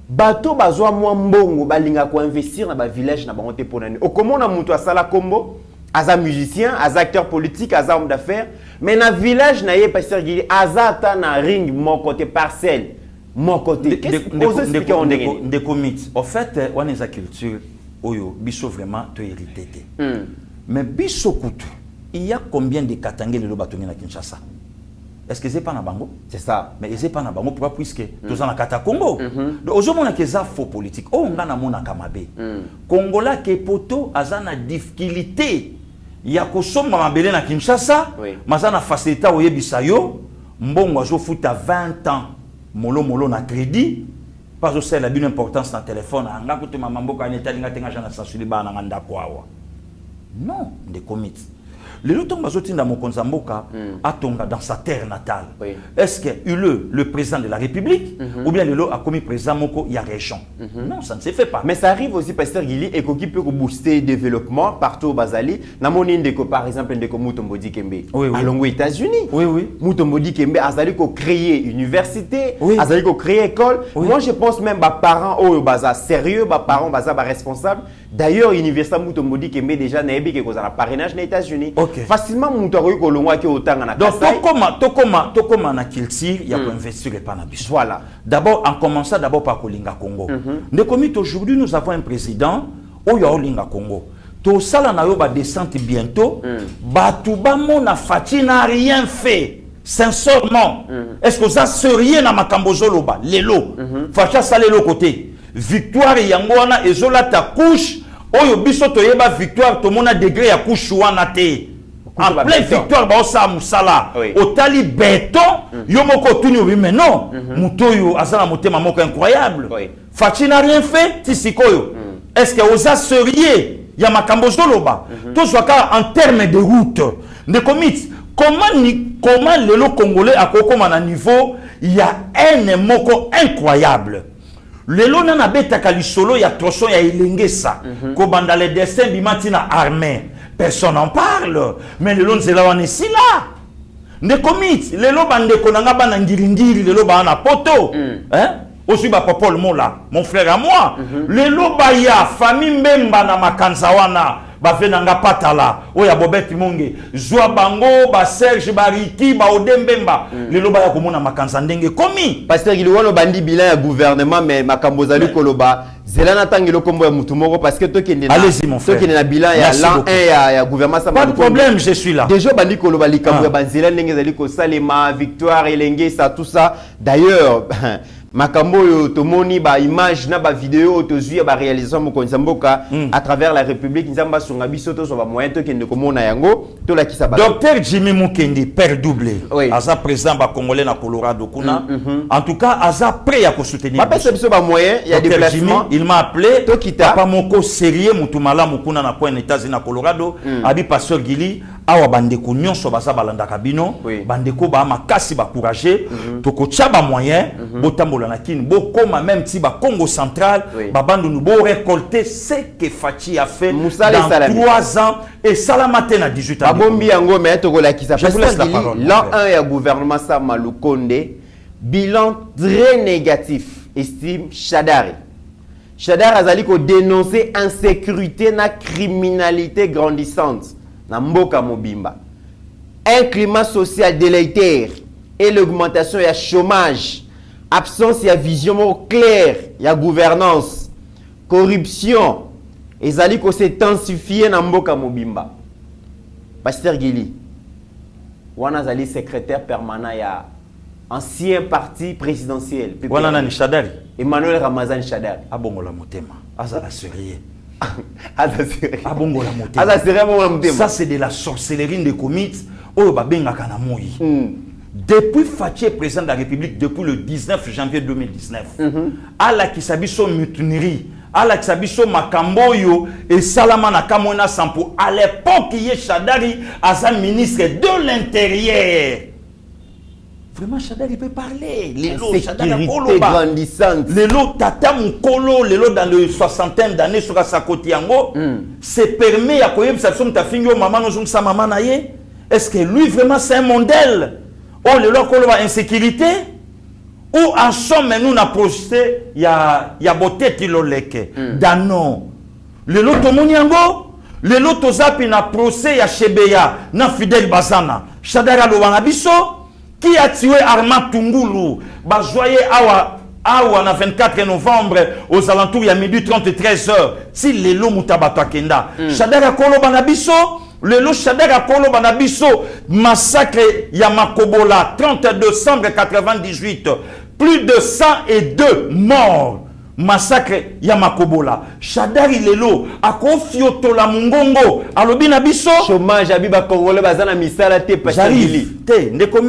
Bato bazwa mwa mbongo balinga ko investir na ba village na bangote ponani. Okomona mutu asala kombo, aza musicien, aza acteur politique, aza homme d'affaires. Mais dans le village, il y a pasteur Gili, Azata na ring, mon côté parcelle, mon côté. Qu'est-ce que vous expliquez en des comités. En fait, on a une culture, oyo, biso vraiment te hérité. Mais biso coutu, il y a combien de Katangé de l'Obatongé na Kinshasa? Est-ce que c'est pas na bango? C'est ça. Mais c'est pas na bango pourquoi puisque tous en Kata Congo. Donc aujourd'hui on a que ça faux politique. Oh on a na mona kamabe. Congola ke poto azana difficulté. ya kosomba mabele na Kinshasa maza na facilité oyebisa yo mbongo azofuta 20 ans molo na crédit pas au sel d'une importance dans téléphone anga kutu mamamboka netalinga tenga jana sasuli bana nganda kwawa non de commit le lotong bazotinda mokonza mboka atonga dans sa terre natale est-ce que le président de la République ou bien le a commis président moko ya région non ça ne se fait pas mais ça arrive aussi pasteur Gili et qui peut booster le développement partout au Bazali na moni ndeko par exemple ndeko Mutombo Dikembe allons aux États-Unis Mutombo Dikembe azali ko créer université azali ko créer école moi je pense même ba parents au baza sérieux ba parents baza ba responsable d'ailleurs université Mutombo Dikembe déjà na ebi ke ko za parrainage na États-Unis facilement mutokoyi ko longwa ke otanga na Kasai donc tokoma na culture ya ko investir pas na biso voilà d'abord en commençant d'abord par Kolinga Congo aujourd'hui nous avons un président oyo olinga Congo to sala na yo ba descente bientôt batuba mona Faci n'a rien fait sincèrement est-ce que ça serait na makambo zoloba lelo Faci salelo côté victoire yango wana ezola ta couche oyo biso toyeba victoire to mona degré ya couche wana te en pleine victoire ba osa musala otali béton yo moko tuni obi mais non mutoyo azana motema moko incroyable Faci n'a rien fait tisikoyo est-ce que osa seriez ya makambo zoloba to zwaka en termes de route de commit comment le congolais a kokoma na niveau il y a un moko incroyable lelo na betaka lisolo ya troson ya ilengesa ko banda le destin bimati na armée personne n'en parle mais lelo nzela wana si là ne commit lelo bande konanga bana ngiringiri lelo bana poto hein aussi ba Paul Mola mon frère à moi lelo baya famille mbemba na makanza wana ba venanga patala oya Bobet Monge zwa bango ba Serge Bariki ba Odembemba lelo baya komona makanza ndenge komi pasteur Giliwano bandi bilan ya gouvernement mais makambo zali koloba zelana tangelo kombo ya mutu moko parce que tokende na allez-y mon frère tokende na bilan ya l'an 1 ya gouvernement ça pas de problème je suis là déjà bandi koloba likambo ya banzela ndenge zali ko salema victoire elenge ça tout ça d'ailleurs makambo yo tomoni ba image na ba vidéo tozui ba réalisation mokonza mboka à travers la République nzamba songa biso to so ba moyen to kende komona yango to la kisa ba Docteur Jimmy Mukendi père doublé aza président ba congolais na Colorado kuna en tout cas aza prêt à soutenir ba pesa biso ba moyen il y a des déplacements il m'a appelé to kita papa moko sérieux mutumala mukuna na point États-Unis na Colorado abi pasteur Gili awa bandeko nyonso baza balanda kabino bandeko ba makasi ba courager to ko tchaba moyen botambola na kini bokoma même si ba Congo central ba bandu nous bo récolter ce que Faci a fait dans 3 ans et salamate na 18 ans bombi yango mais to ko la kisa parce que l'an 1 ya gouvernement ça Malukonde bilan très négatif estime Shadari azali ko dénoncer insécurité na criminalité grandissante na mboka mobimba un climat social délétère et l'augmentation ya chômage absence ya vision claire ya gouvernance corruption ezali ko s'intensifier na mboka mobimba pasteur Gili wana zali secrétaire permanent ya ancien parti présidentiel wana nani Shadari Emmanuel Ramazani Shadari abongola motema azala sérieux ça c'est de la sorcellerie de comites oyo babengaka na moi depuis Faci président de la République depuis le 19 janvier 2019 ala kisabiso mutinerie ala kisabiso makamboyo et salama na kamona sampo à l'époque ye Shadari as un ministre de l'intérieur. Vraiment, Shadari peut parler. Lélo, Shadari grandissante. Lélo, tata mukolo, Lélo dans le 60aine d'années sur sa côté yango, se permet à koyeb sa somme ta fingo maman nous sa maman naie. Est-ce que lui vraiment c'est un modèle? Oh Lélo kolo ba insécurité ou en somme nous na posté ya beauté tiloleke. Dano. Lélo tomoni yango, Lélo tozapi na procès ya Chebeya na Fidel Bazana. Shadari lo wana biso. Qui a tué Armand Tungulu? Bazoye awa na 24 novembre aux alentours il y a midi 30 13 heures. Si lelo mutabato akenda. Shadara kolo banabiso, lelo Shadara kolo banabiso massacre ya Makobola 30 décembre 98. Plus de 102 morts. massacre ya makobola Shadari lelo akofiotola mungongo alobi na biso chômage abiba congolais bazana misala te j'arrive te ndeko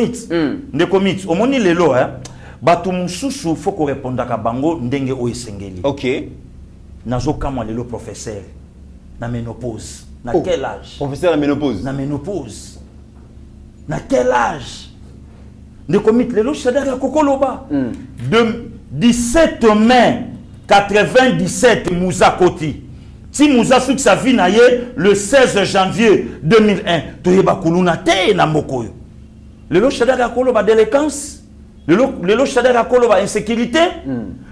mit omoni lelo batu mususu faut ko répondre ka bango ndenge o esengeli OK nazo kamwa lelo professeur na ménopause na quel âge professeur na ménopause na quel âge ndeko mit lelo Shadari akokoloba de 17 mai 97 Moussa Koti. Si Moussa souk sa vie na le 16 janvier 2001, toyeba kuluna te na mokoyo. Lelo Shadari koloba délinquance, lelo Shadari koloba insécurité,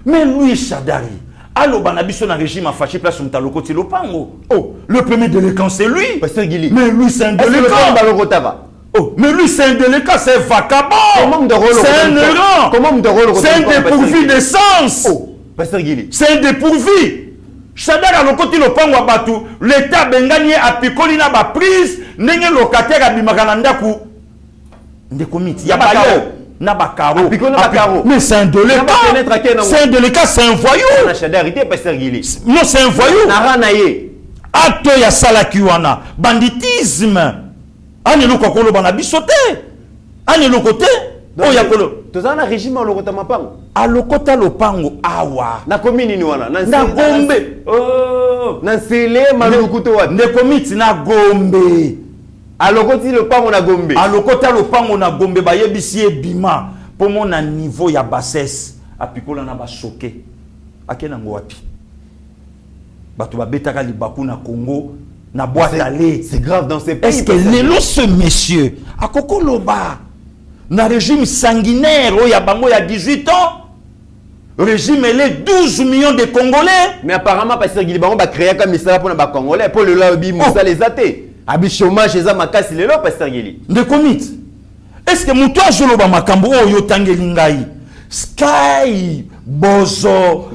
mais lui Shadari aloba na biso na régime a fâché place Mutalo Koti Lopango. Oh, le premier délinquant c'est lui. Pasteur Guili. Mais lui c'est un délinquant. Oh, mais lui c'est un délinquant, c'est un vagabond. C'est un errant. C'est un dépourvu de sens. Oh. Pasteur Guili. C'est un dépourvu. Shadari lokoti lopango batu, l'état bengani a pikoli na ba prise, nenge locataire abimaka na ndaku. Ndeko miti. Ya bakaro. Na bakaro. Mais c'est un délinquant. C'est un délinquant, c'est un voyou. Shadari te Pasteur Guili. Non, c'est un voyou. Naranaye. Acte ya salakiwana. Banditisme. Anelo kokolo bana bisote. Anelo côté. Oh yakolo. Tozana régime lokota mapango. Alokota lopango awa. Na commune ni wana. Na Gombe. Oh. Na Sele malukuto wa. Ndeko miti na Gombe. Alokoti lopango na Gombe. Alokota lopango na Gombe ba yebisi ebima. Pour mon niveau ya bassesse. Apikola na ba choqué. Akena ngo wapi. Batu ba betaka libaku na Congo. Na boîte à lait. C'est grave dans ces pays. Est-ce que lelo ce monsieur a kokoloba na régime sanguinaire où il y a bango il y a 18 ans régime les 12 millions de Congolais mais apparemment Pasteur Guili bango ba créer comme ça pour na Congolais pour le lobby Moussa les athées abi chômage eza makasi lelo Pasteur Guili de commit est-ce que muto ajoloba makambo oyo tangeli ngai Sky Bozo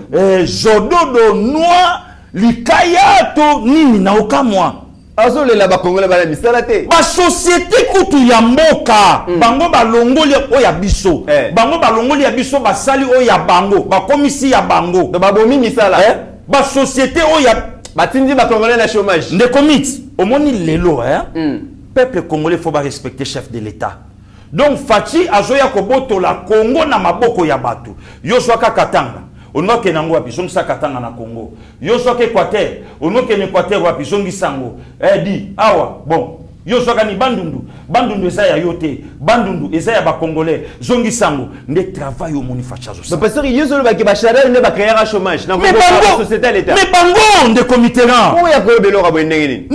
Jododo Noa Likayato nini na okamwa azole la ba Congolais ba misala te ba société kutu ya mboka bango ba longoli oya biso bango ba longoli ya biso ba sali oya bango ba komisi ya bango do ba bomi misala ba société oya ba tindi ba Congolais na chômage de commit omoni lelo peuple congolais faut ba respecter chef de l'état donc Fachi azoya koboto la Congo na maboko ya batu yo zwaka katanga onoke nango wapi zongi katanga na Congo yo soke Équateur onoke na Équateur wapi zongi sango di awa bon yo soka ni bandundu eza ya yote bandundu eza ya ba congolais zongi sango nde travail au moni fachazo ça parce que yo solo ba ke ba charel ne ba créer un chômage na société à l'état mais bango de comité ran o ya ko belo ka bondenge ni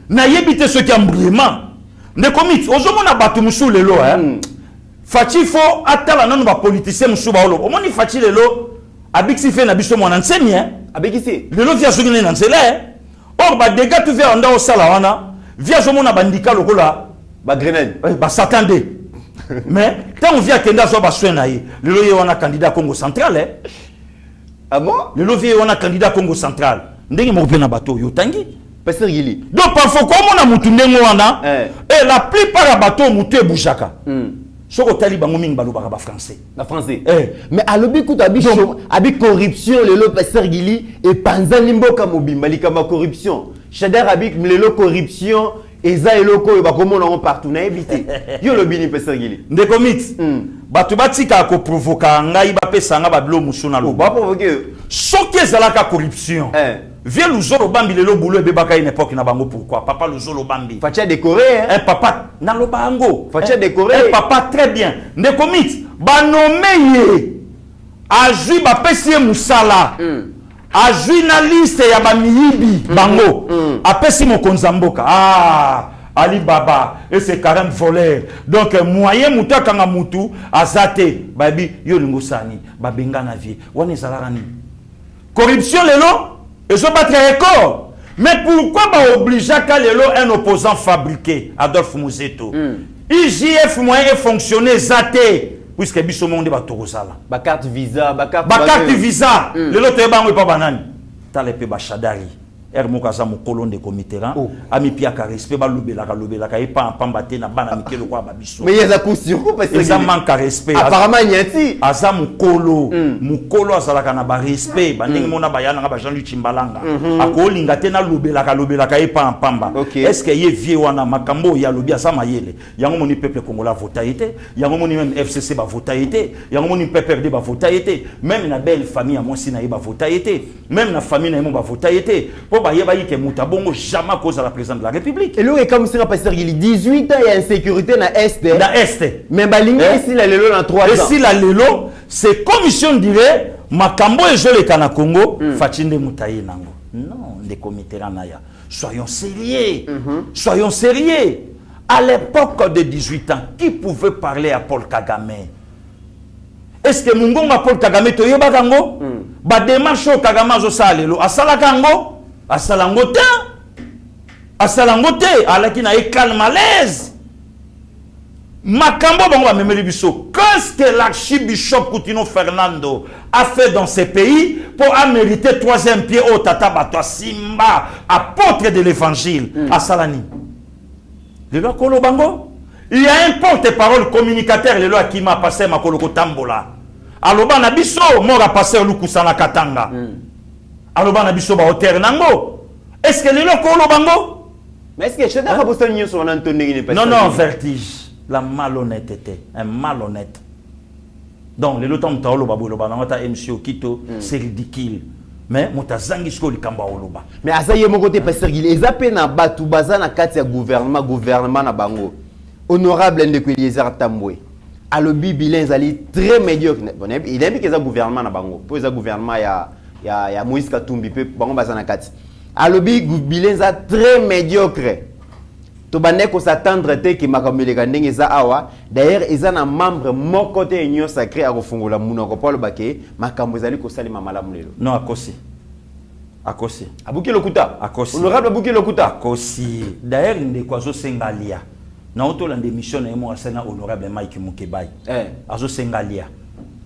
na yebite ce qui ambrement ne comité ozomona batu musu lelo Fachi fo atala nanu ba politicien musuba olo omoni Fachi lelo abiksi fe na biso mwana nsemi abiksi lelo via sogine na nzela or ba dégâts tu via onda osala wana via zomona bandika lokola ba grenade ba satande mais tant on via kenda zo ba soena yi lelo ye wana candidat Congo central ah bon lelo vie wana candidat Congo central ndenge mo pena bato yo tangi Pasteur Guili donc parfois comme on a mutu ndengo wana et la plupart ya bato mutu e bujaka soko taliba ngoming balobaka ba français la français mais alobi kuta abi corruption lelo Pasteur Guili et panzani mboka mobimba likama corruption Shadari abi lelo corruption eza eloko yo bakomona on partout na éviter yo lobi ni Pasteur Guili ndeko mit batu batika ko provoka ngai ba pesa nga ba bilo musuna lo ba provoquer soki ezalaka corruption vie luzolo bambi lelo boulot ebebaka une époque na bango pourquoi papa luzolo bambi Facha décoré papa na lo bango Facha décoré papa très bien ndeko mit ba nommé azui ba pesi musala azui na liste ya ba miyibi bango apesi mokonza mboka Ali Baba et ses 40 voleurs donc moyen mutaka nga mutu azate babi yo lingo sani babenga na vie wana ezalaka ni corruption lelo et battre record. Mais pourquoi ba obliger qu'à lelo un opposant fabriqué Adolphe Muzeto IGF moyen fonctionner zaté puisque biso monde ba torosala ba carte visa lelo te bango pa banani tale pe ba Shadari Hermokaza mokolo ndeko Mitterrand ami piaka respect ba lobelaka et pas pamba te na bana mikelo kwa babiso. Mais il y a la caution parce que ça manque respect. Apparemment nyati. Aza mokolo azalaka na ba respect ba ndenge mona bayana ba Jean-Luc Chimbalanga. Akolinga te na lobelaka et pas pamba. Est-ce que ye vie wana makambo ya lobi asa mayele. Yango moni peuple congolais vota été, yango moni même FCC ba vota été, yango moni PPRD ba vota été, même na belle famille à moi si na ba vota été, même na famille na mo ba vota été. Bah, il y a Moutabongo jamais cause à la présidente de la République. Et là, comme c'est pasteur, il y a 18 ans, il y a insécurité dans l'Est. Dans l'Est. Mais Balinga, ici, la Lelo, dans 3 ans. Ici, la Lelo, c'est commission dirait, Makambo et Jolé Kana Congo, Fatinde Moutaye Nango. Non, les comités Ranaya. Soyons sérieux. Soyons sérieux. À l'époque de 18 ans, qui pouvait parler à Paul Kagame? Est-ce que Mungonga Paul Kagame toye bagango? Ba démarche au Kagame zo salelo. Asala kango? Asalangote, alaki na calme malaise. Makambo bango memeli biso. Qu'est-ce que l'archibishop Coutinho Fernando a fait dans ces pays pour mériter 3e pied au Tata Bato Simba, apôtre de l'évangile, à Salani? Le loi Kolo Bango, il y a un porte-parole communicateur, le loi qui m'a passé ma Koloko Tambola. Aloba na biso, mora passé Lukusana Katanga. Alors, est-ce que les locaux bango? Mais est-ce que je n'ai pas sur non, non, vertige. La malhonnêteté. Un malhonnête. Donc, les lotam taolo babou loba nangata MC Okito, c'est ridicule. Mais mutazangi sko likamba oloba. Mais asaye mon côté pasteur il est appelé na batu bazana kati ya gouvernement na bango. Honorable Ndeko Eliezer Tambwe. Alobi bilan zali très médiocre. Bon, il aime que ça gouvernement na bango. Pour ça gouvernement ya Moïse Katumbi pe bango bazana kati. Alobi bilenza très médiocre. To baneko s'attendre te ki makamuleka ndenge za awa. D'ailleurs, ils ont un membre mon côté union sacrée à refungola munoko Paul Bake makambo ezali ko salima malamu lelo. Non akosi. Akosi. Abuki lokuta. Akosi. Honorable Abuki lokuta. Akosi. D'ailleurs, ndeko zo sengalia. Na otola démission na mo asena honorable Mike Mukebai. Azo sengalia.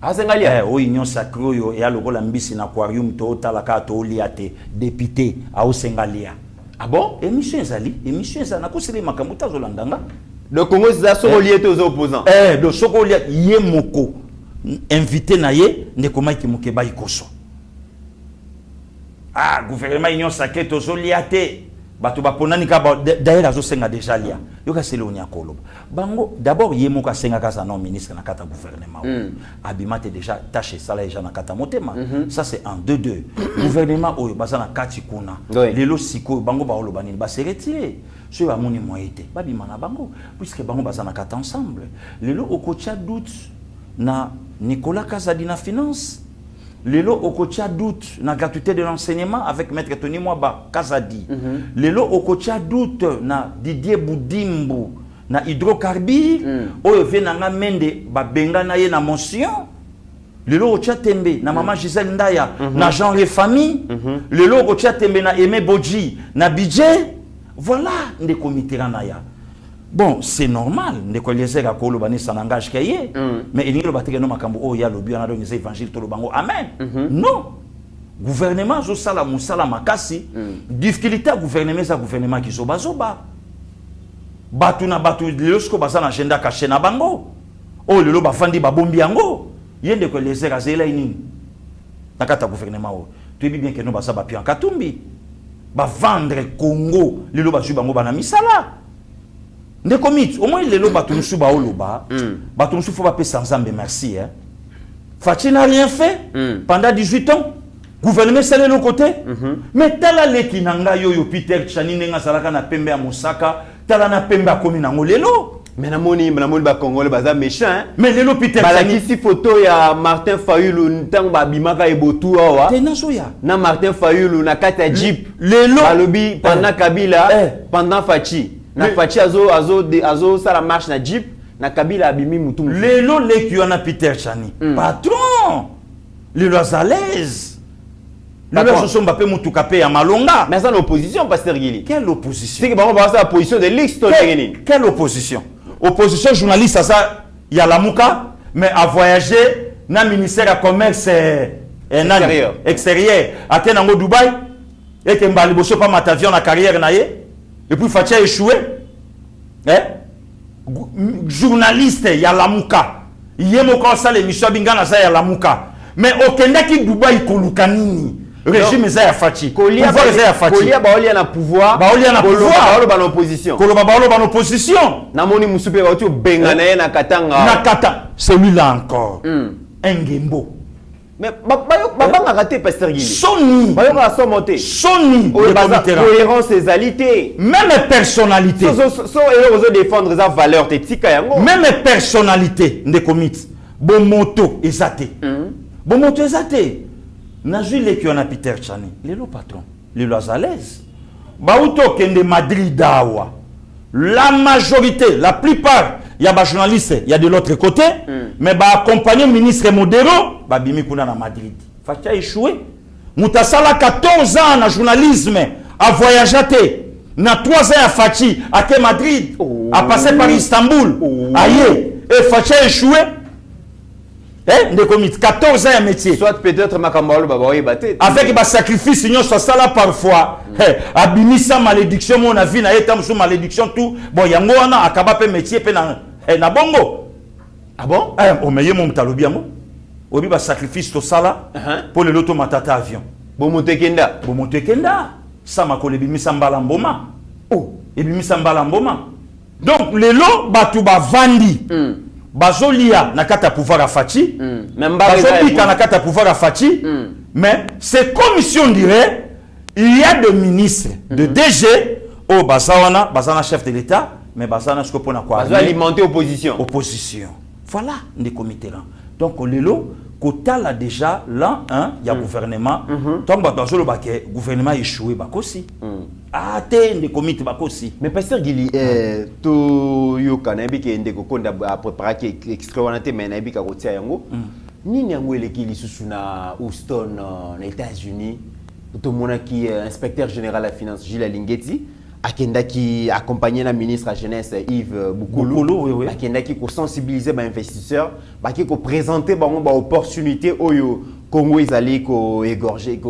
Asengalia o union sacrée yo ya lokola mbisi na aquarium to talaka to liate député a Sengalia. Ah bon? Émission ezali na kosele makambo ta zolandanga. Le Congo za soko liate aux opposants. Do soko liate ye moko invité na ye ndeko Mike Mukeba ikoso. Ah gouvernement union sacrée to zo liate. Bato baponani ka d'ailleurs azo senga déjà lia. Yoka selo nya koloba. Bango d'abord ye moko senga ka sa non ministre na kata gouvernement. Abimate déjà tâche sala déjà na kata motema. Ça c'est en 2-2. Gouvernement oyo bazana kati kuna. Lelo siko bango ba oloba nini ba se retirer. So ba moni moyete. Ba bimana bango puisque bango bazana kata ensemble. Lelo okotia doute na Nicolas Kazadi na finance. Lelo okotia doute na gratuité de l'enseignement avec maître Tony Mwaba Kazadi. Lelo okotia doute na Didier Boudimbo na hydrocarbures. Oyo venanga mende ba benga na ye na motion. Lelo okotia tembe na maman Gisèle Ndaya na Jean Les Familles. Lelo okotia tembe na Aimé Bodji na budget. Voilà ndeko Mitterrand na ya. Bon, c'est normal. Ndeko Eliezer akolo bani sanangage kaye. Mais il n'y a pas de makambo oh ya lobi na donné évangile to bango. Amen. Non. Gouvernement zo sala musala makasi. Difficulté gouvernement ça gouvernement qui so bazoba. Batu na batu lesko basana agenda caché na bango. Oh lelo bafandi babombi yango. Yende ko Eliezer azela ini. Nakata gouvernement o. Tu dis bien que nous basa ba pi en Katumbi. Ba vendre Congo lelo basu bango bana misala. Ndé commit, au moins les lots batounsou ba oloba, batounsou faut pas payer sans zambe merci hein. Fatih n'a rien fait pendant 18 ans. Gouvernement c'est de l'autre côté. Mais tala leki nanga yo Peter Chani nenga salaka na pembe ya Mosaka, tala na pembe ya komi nango lelo. Mais na moni ba Congolais baza méchant hein. Mais lelo Peter Chani. Balaki si photo ya Martin Fayulu ntango ba bimaka ebotu awa. Tena soya. Na Martin Fayulu na kati ya Jeep. Lelo balobi pendant Kabila, pendant Fatih. Na Fachi azo ça la marche na Jeep na Kabila abimi mutum. Lelo leki wana Peter Chani. Patron. Lelo azalez. Lelo sosomba pe mutuka pe ya malonga. Mais ça l'opposition pasteur Gili. Quelle opposition? C'est que on va la position de l'X quelle opposition? Opposition journaliste ça il y a la Mouka mais à voyager na ministère de commerce extérieur. Atenango Dubaï. Et que Mbali Bosso pas matavion na carrière na ye. Et puis Fatia échoué. Journaliste ya Lamuka. Yemo ko sa l'émission bingana sa ya Lamuka. Mais au Kendaki Dubai kolukanini. Régime za ya Fachi. Kolia baolia na pouvoir. Baolia na pouvoir. Baolia na opposition. Koloba baolia na opposition. Namoni musupe ba tu benga na ye na katanga. Na kata. Celui-là encore. Engembo. Mais baba a raté Pasteur Guili. Soni. Bayo a somonté. Soni. Cohérence et alité. Même personnalité. So et défendre sa valeur tika yango. Même personnalité de commit. Bon moto ezate. Bon moto ezate. Na jule ki on a Peter Chani. Lelo patron. Lelo à l'aise. Bauto kende Madrid dawa. La majorité, la plupart, il y a des journalistes, il y a de l'autre côté, mais bah accompagner le ministre Modero, bah bimi kuna na Madrid. Fatia échoué. Moutasala 14 ans na journalisme, a voyagé, na 3 ans à Fachi, à Madrid, a passé par Istanbul, aïe, et Fatia échoué. De commis 14 ans à métier. Soit peut-être Makambalo Babaoye batté. Avec des sacrifices, sinon ça là parfois. Abimisa malédiction, mon avis, na étam sous malédiction tout. Bon, yango wana akaba pe métier pe na bongo. Ah bon? O meilleur mon talobi yango. Obi ba sacrifice to sala pour le loto matata avion. Bon montekenda. Bon montekenda. Ça ma kolebi misambala mboma. Oh, et misambala mboma. Donc les lots batu ba vandi. Bazolia nakata pouvoir à Fachi, Bazolika nakata pouvoir à Fachi, mais c'est comme si on dirait, il y a des ministres, de DG, au Bazawana, Bazana chef de l'État, mais Bazana ce qu'on a quoi? Alimenter opposition. Opposition. Voilà, les comités là. Donc, le lot, Kota là déjà, là, il y a gouvernement. Donc, le gouvernement échoué, aussi. Ah, t'es des comités, aussi. Mais Pasteur Guili, to yo kanabi ki ndeko konda préparer ki extraordinaire mais nabi ka kotia yango. Nini yango elekili susu na Houston na États-Unis. To mona ki inspecteur général de la finance Gilles Lingeti akenda ki accompagné la ministre à jeunesse Yves Boukoulou, akenda ki ko sensibiliser ba investisseurs, ba ki ko présenter ba opportunité oyo Congo ils allaient ko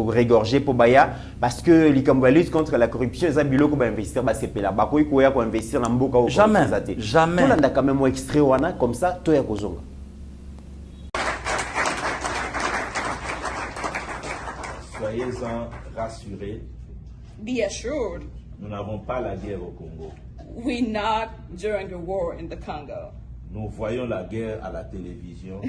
régorger pour baya parce que la lutte contre la corruption ils ont ko ba investir ba CPLA ba ko ya ko investir na mboka au jamais jamais tout là quand même extrait wana comme ça to ya kozonga. Soyez-en rassurés. Be assured. Nous n'avons pas la guerre au Congo. We're not during the war in the Congo. Nous voyons la guerre à la télévision.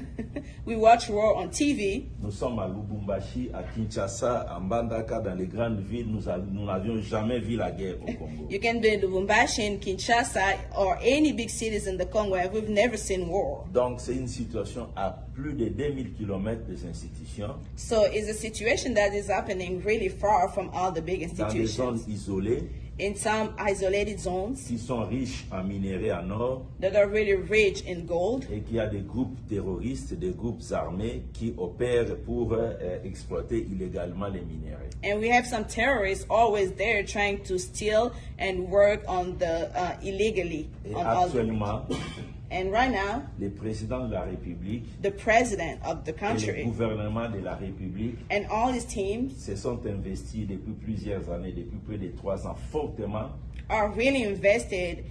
We watch war on TV. Nous sommes à Lubumbashi, à Kinshasa, à Mbandaka, dans les grandes villes. Nous n'avions jamais vu la guerre au Congo. You can be in Lubumbashi, in Kinshasa, or any big cities in the Congo, and we've never seen war. Donc c'est une situation à plus de 2000 km des institutions. So it's a situation that is happening really far from all the big institutions. Dans des zones isolées. In some isolated zones qui sont riches en minerais en or that are really rich in gold, et qu'il y a des groupes terroristes, des groupes armés qui opèrent pour exploiter illégalement les minerais. And we have some terrorists always there trying to steal and work on the illegally. Et actuellement, and right now, le président de la République, the president of the country, et le gouvernement de la République, and all his teams se sont investis depuis plusieurs années, depuis plus de 3 ans, fortement, are really invested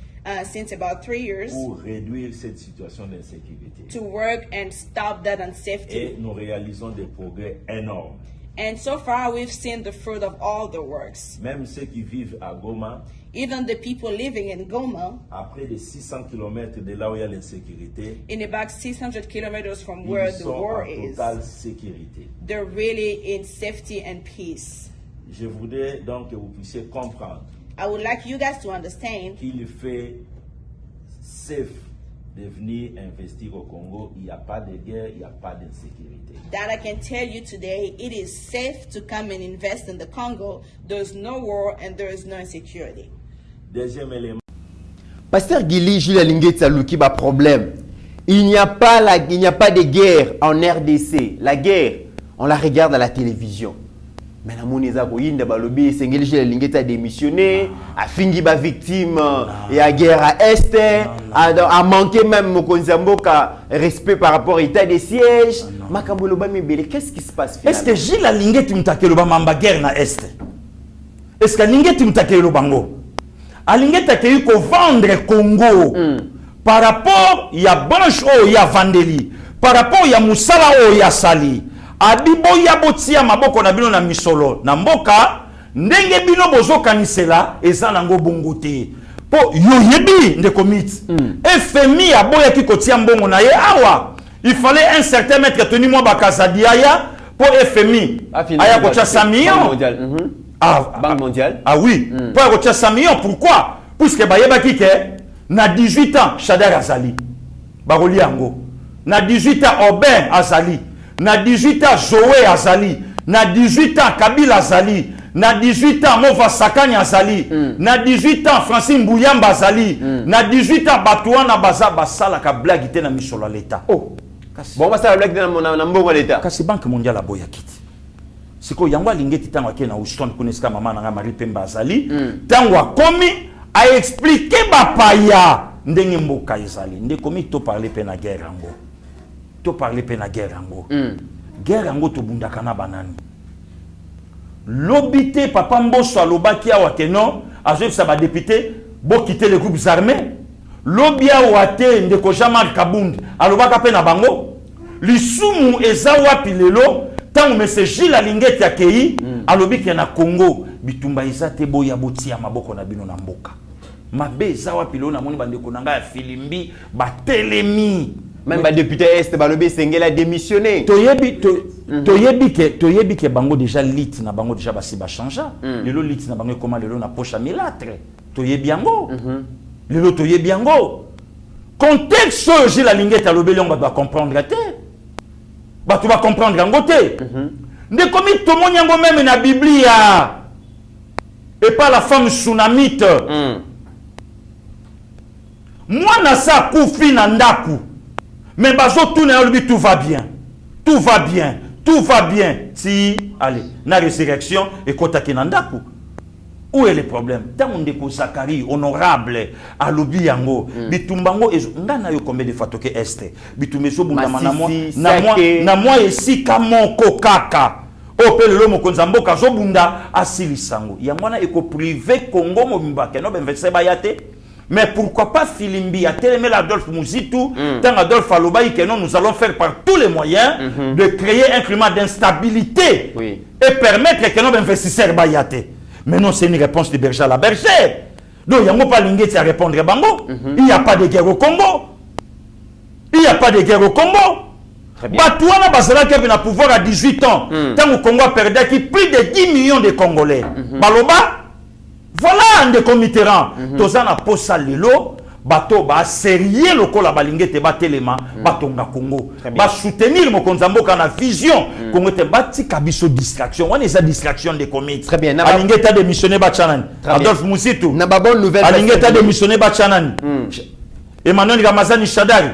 since about 3 years pour réduire cette situation d'insécurité. To work and stop that unsafety. Et nous réalisons des progrès énormes. And so far, we've seen the fruit of all the works. Même ceux qui vivent à Goma, even the people living in Goma, à près de 600 km de là où il y a l'insécurité, in about 600 kilometers from where the war is, totale sécurité. They're really in safety and peace. Je voudrais donc que vous puissiez comprendre. I would like you guys to understand qu'il fait safe de venir investir au Congo. Il n'y a pas de guerre, il n'y a pas d'insécurité. That I can tell you today, it is safe to come and invest in the Congo. There's no war and there is no insecurity. Deuxième élément. Pasteur Guili, Gilles Lingeti Luki, ba problème. Il n'y a pas de guerre en RDC. La guerre, on la regarde à la télévision. Mais la monnaie ko yinda balobi sengeli Gilles Lingeti a démissionné, a fingi ba victime et a guerre à est, a manqué même Mokonzamboka respect par rapport à l'état des sièges. Makambolo ba mebele, qu'est-ce qui se passe finalement? Est-ce que Gilles Lingeti mtakelo ba mamba guerre na est? est-ce que Alingeti Mutake lo bango? Alingeti Ake ko vendre Congo par rapport ya branche o ya Vandeli, par rapport ya Musala o ya Sali. Abibo ya botia maboko na bino na misolo na mboka ndenge bino bozo kanisela eza nango bongote. Po yoyebi ndeko mit. FMI aboya ki kotia mbongo na ye awa. Il fallait un certain maître tenu moi bakazadia pour FMI. Aya kotia 100 millions. Banque mondiale. Ah oui. Pour kotia 100 millions pourquoi? Puisque bayeba ki ke na 18 ans Shadar Azali. Baroli yango. Na 18 ans Aubin Azali. Na 18 ans Zoé Azali. Na 18 ans Kabila Azali. Na 18 ans Mova Sakani Azali. Na 18 ans Francine Bouyamba Azali. Na 18 ans Batouana Baza Basala ka blague ite na misolo l'État. Oh. Bon, bah ça la blague na mbongo l'État. Kasi Banque mondiale aboya kiti. Siko yango lingeti tango ke na Houston kuneska mama na Marie Pemba Azali. Tango komi a expliqué bapaya ndenge mboka ezali. Nde komi to parler pe na guerre yango. To parler pe na guerre yango. Guerre yango to bundaka na banani. L'obité papa Mbosso alobaki awa ke non, azof sa ba député bo quitter les groupes armés. Lobia wate ndeko Jean-Marc Kabundi alobaka pe na bango. Lisumu ezawa pilelo tango monsieur Gilles Alingeti akei alobiki na Congo bitumba ezate boya botia maboko na bino na mboka. Mabe ezawa pilelo na moni bandeko nanga ya Filimbi batelemi. Même ba député est balobi sengela démissionné. Toyebi ke bango déjà lit na bango déjà basi ba changea. Lelo lit na bango comment lelo na poche milâtre. Toyebi yango. Lelo toyebi yango. Contexte Gilles Alingeti alobeli on va comprendre te. Ba tu vas comprendre yango te. Nde komi to moni yango même na Biblia. Et pas la femme tsunamite. Moi na sa kufi na ndaku. Mais bazo tourne tout va bien. Tout va bien. Tout va bien. Si, allez, na résurrection et kotaki nandaku. Où est le problème? Tant on déco Zakari, honorable, à l'obi yango, bitumbango et ngana yo combien de fois toke este. Bitumeso bundama na moi ici kamo kokaka. Opel lomo konzambo kazo bunda asili sango. Yangwana eko privé Congo mo mbake no benvese bayate. Mais pourquoi pas Filimbi a télémé l'Adolphe Mouzitou, tant Adolphe Alobaï que non, nous allons faire par tous les moyens de créer un climat d'instabilité et permettre que nos investisseurs baillate. Mais non, c'est une réponse de berger à la berger. Donc, il n'y a pas de à répondre à Bango. Il n'y a pas de guerre au Congo. Il n'y a pas de guerre au Congo. Batouana Basala qui a pouvoir à 18 ans, tant au Congo a perdu plus de 10 millions de Congolais. Baloba. Voilà un des comitérants. Tozana posa lelo, bato ba sérieux loko la balingete batelema, batonga Congo. Ba soutenir mo konzambo kana vision. Congo te bati kabiso distraction. On est à distraction des comités. Très bien. Alingeta démissionné Bachanan. Adolphe Mouzitou. Na ba bonne nouvelle. Alingeta démissionné Bachanan. Emmanuel Ramazani Shadari.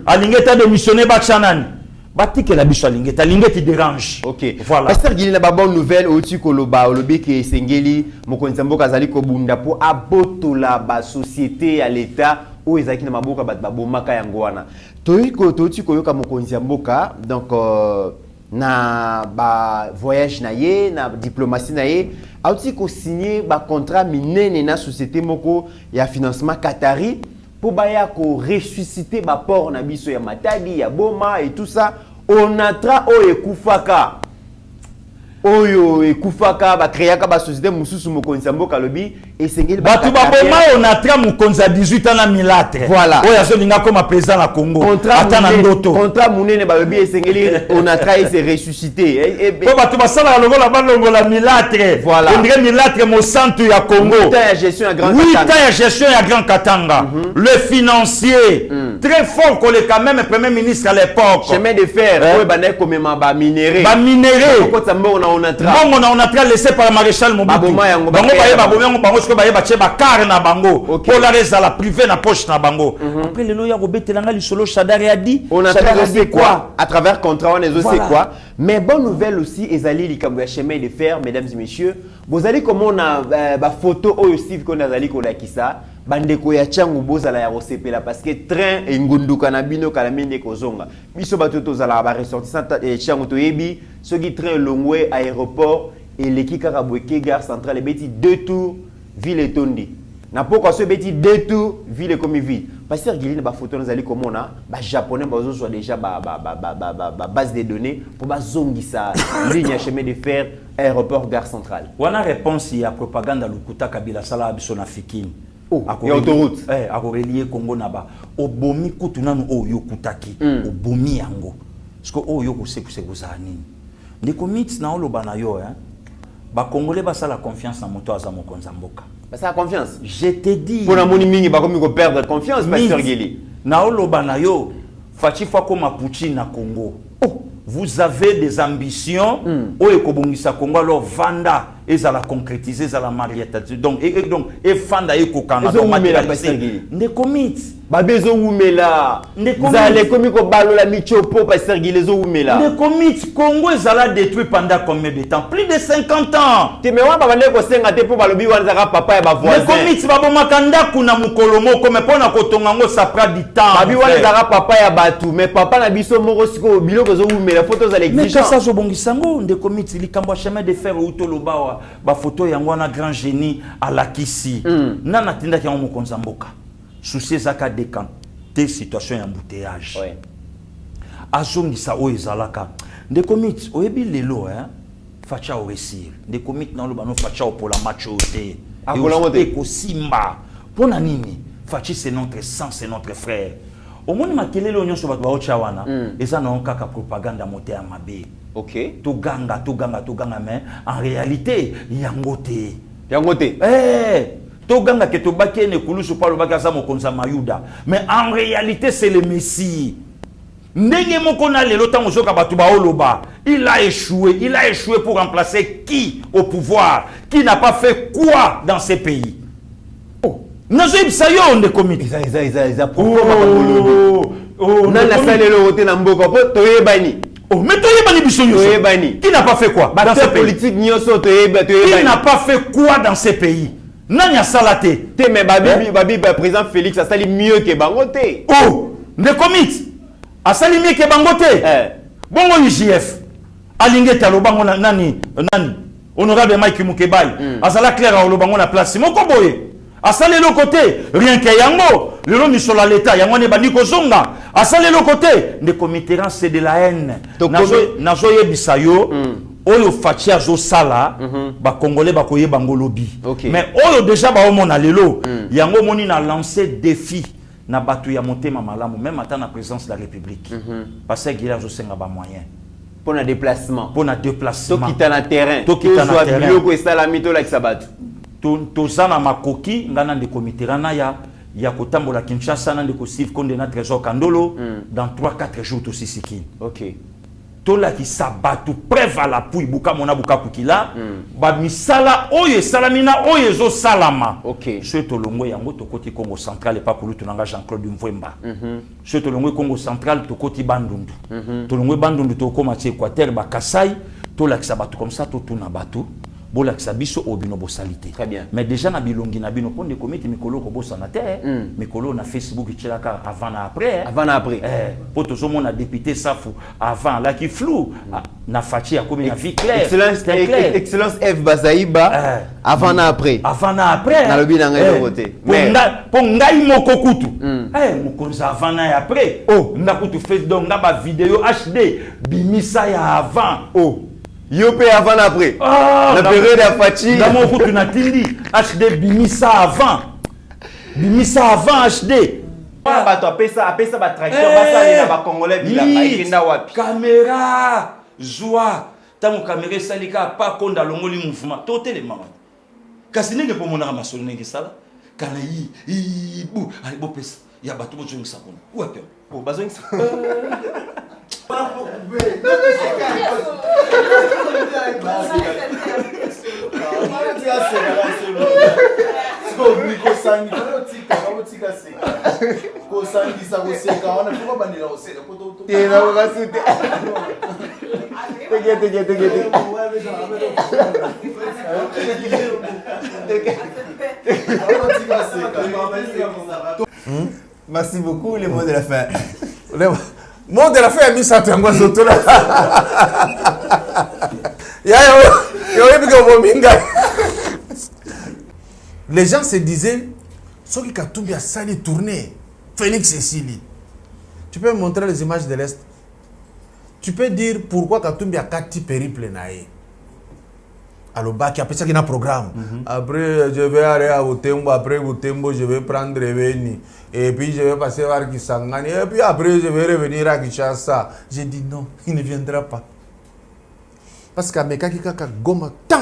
Alingeta démissionné Bachanan. Batike la biso Alingeta, Alingeta dérange. OK. Voilà. Pasteur Guili na ba bonne nouvelle oti koloba olobi ke sengeli mokonzambo kazali ko bunda po abotola ba société à l'état o ezaki na maboka bat ba bomaka yango wana. Toyiko toti koyoka mokonzambo ka donc na ba voyage na ye na diplomatie na ye oti ko signer ba contrat minene na société moko ya financement Qatari pour baya ko ressusciter ba port na biso ya Matadi ya Boma et tout ça. Onatra o ekufaka oyo ekufaka ba créaka ba société mususu mokonzi mboka lobi esengeli ba tu ba boma onatra mokonzi 18 ans na milâtre. Voilà. Oyo azolinga comme président na Congo. Atana ndoto. Contrat munene ba lobi esengeli onatra se ressusciter. Po ba tu ba sala longola ba longola milâtre. Voilà. On dirait milâtre mo centre ya Congo. 8 ans ya gestion ya Grand Katanga. 8 Katanga. ans ya gestion ya Grand Katanga. Le financier très fort que le quand même premier ministre à l'époque. Chemin de fer, ouais bana komema ba minéré. Ba minéré. Ko tsambo onatra. Bon on a laissé par maréchal Mobutu. Bango yango ba bango bango ce que ba yeba cheba car na bango. Pour la reza la privé na poche na bango. Après le loya robetelanga li solo Shadari a dit. On a traversé quoi à travers contrat on est c'est quoi. Mais bonne nouvelle aussi ezali likambo ya chemin de fer mesdames et messieurs. Vous allez comment on a ba photo oyo Steve qu'on azali ko lakisa. Bandeko ya changu bozala ya rosepela parce que train et ngunduka na bino kala minde kozonga biso bato tozala ba ressortissant et changu toyebi soki train longwe aéroport et l'équipe Karaboueke, gare centrale, et bêti 2 tours, ville et tondi. Na pourquoi ce bêti 2 tours, ville et comme ville. Pasteur Guilin, ba photo nous allons comme on a, ba japonais, ba soit déjà base de données pour ba zongi sa ligne chemin de fer, aéroport, gare centrale. On a réponse il y a propagande à l'Ukuta Kabila Sala Abisona Fikini. Oh, il y a autoroute. À relier Congo Naba. Obomi kutunanu o yokutaki. Obomi yango. Parce que o yoko se que vous avez. Les comités na olo banayo hein. Ba Congolais ba la confiance na moto azamo konzamboka. Bah ça la confiance. Je te dis. Pour la moni mingi ba comme perdre confiance pasteur Guili. Na olo banayo fachi fa ko mapuchi na Congo. Oh, vous avez des ambitions o ekobongisa Congo alors vanda et la concrétiser ça la mariette. Donc et fanda e kokanga donc matérialiser. Des comités Babezo Oumela. Vous allez comme ko balola michopo pasteur Guili zo Oumela. Les comités Congo ezala détruit pendant combien de temps? Plus de 50 ans. Te mewa ba bande ko senga te po balobi wanzaka papa ya ba voisin. Les comités babo makanda kuna mukolomo comme pona kotonga ngo ça prend du temps. Babi wanzaka papa ya batu mais papa na biso moko siko biloko zo Oumela photos à l'exigence. Mais ça zo bongisango des comités likambo chemin de fer utoloba ba photo yango na grand génie à la Kisi. Nana tinda ki yango mokonza mboka. Souci zaka décanter situation d'embouteillage. Ouais. Azongisa o ezalaka. Des comités oyebi lelo hein. Facha o réussir. Des comités na lo bano facha o pour la match o té. Et ko simba. Pona nini? Fachi c'est notre sang, c'est notre frère. Au monde makele lo nyonso bato ba ochawana. Eza na kaka propagande moté à mabe. OK. To ganga mais en réalité yangote. Yangote. Toganga ke to baki ne kulusu pa lo baki za mokonza mayuda mais en réalité c'est le messie ndenge moko na lelo tango zoka batu ba oloba il a échoué pour remplacer qui au pouvoir qui n'a pas fait quoi dans ces pays. Oh nazo ibsayo nde comité ils nana salelo wote na mboko po toyebani. Oh mais toyebani biso yoyebani qui n'a pas fait quoi dans ces pays politique nyoso toyebani qui n'a pas fait quoi dans ces pays. Nanya salate. Te mais babi président Félix a sali mieux que Bangote. Oh, ne commit. A sali mieux que Bangote. Bongo IGF. Alinge talo bango nani. Honorable Mike Mukebai. Azala clair a bango na place. Moko boye. A sali le côté rien que yango. Le long sur l'état yango ne bani ko zonga. A sali le côté ne committeront c'est de la haine. Nazo yebisayo. Oyo fatia zo sala ba congolais ba koye bangolobi mais oyo déjà ba omona lelo yango moni na lancé défi na batu ya motema malamu même ata na présence de la République parce que il a zo senga ba moyen pour na déplacement to kita na terrain to kita na terrain biloko esala mito la kisabatu to zana makoki ngana de comité rana ya kotambola Kinshasa na de ko suivre konde na trésor Kandolo dans 3-4 jours to sisiki. OK. Tola qui sabatu preuve à la pouille buka mona buka kukila ba misala oye salamina oye zo salama. OK. Ce tolongo yango to koti Congo central et pas pour tout nanga Jean-Claude Mvemba. Ce tolongo Congo central to koti Bandundu. Tolongo Bandundu to koma ti Équateur ba Kasai tola qui sabatu comme ça to tuna batu. Bola qui sabiso obino bosalité. Très bien. Mais déjà na bilongi na bino ponde komite mikolo ko bosa na terre, mikolo na Facebook tchilaka avant na après. Avant na après. Poto zo mona député Safu avant là qui flou na fachi a comme na vie claire. Excellence F Bazaïba avant na après. Avant na après. Na lobi na ngai voter. Mais pour ngai moko kutu. Mokonza avant na après. Oh, ndakutu fait donc na ba vidéo HD bimisa ya avant. Oh. Yopé avant après. La période à Fachi. Dans mon route na tindi HD bimisa avant. Bimisa avant HD. Bato apesa ba tracteur basa ba congolais bilanga ikenda wapi. Caméra joie. Tango caméra salika pas konda longoli mouvement. Totele mama. Kasi nenge po mona masolo nenge sala. Kana yi bu ali bo pesa. Ya bato bo jonga sakona. Ou ape. Oh bazonga. Merci beaucoup, les mots de la fin. Mot de la fin, a mis ça, tu as là. Les gens se disaient, ce qui Katumbi a sali tourné, Félix Cécile. Tu peux me montrer les images de l'Est? Tu peux dire pourquoi Katumbi a 4 périples naïe. Alors, qui appelle ça qu'il y a un programme. Après, je vais aller à Outembo. Après Outembo, je vais prendre Reveni. Et puis, je vais passer par Kisangani. Et puis, après, je vais revenir à Kinshasa. J'ai dit non, il ne viendra pas. Parce qu'à Meka Kika Goma, tant.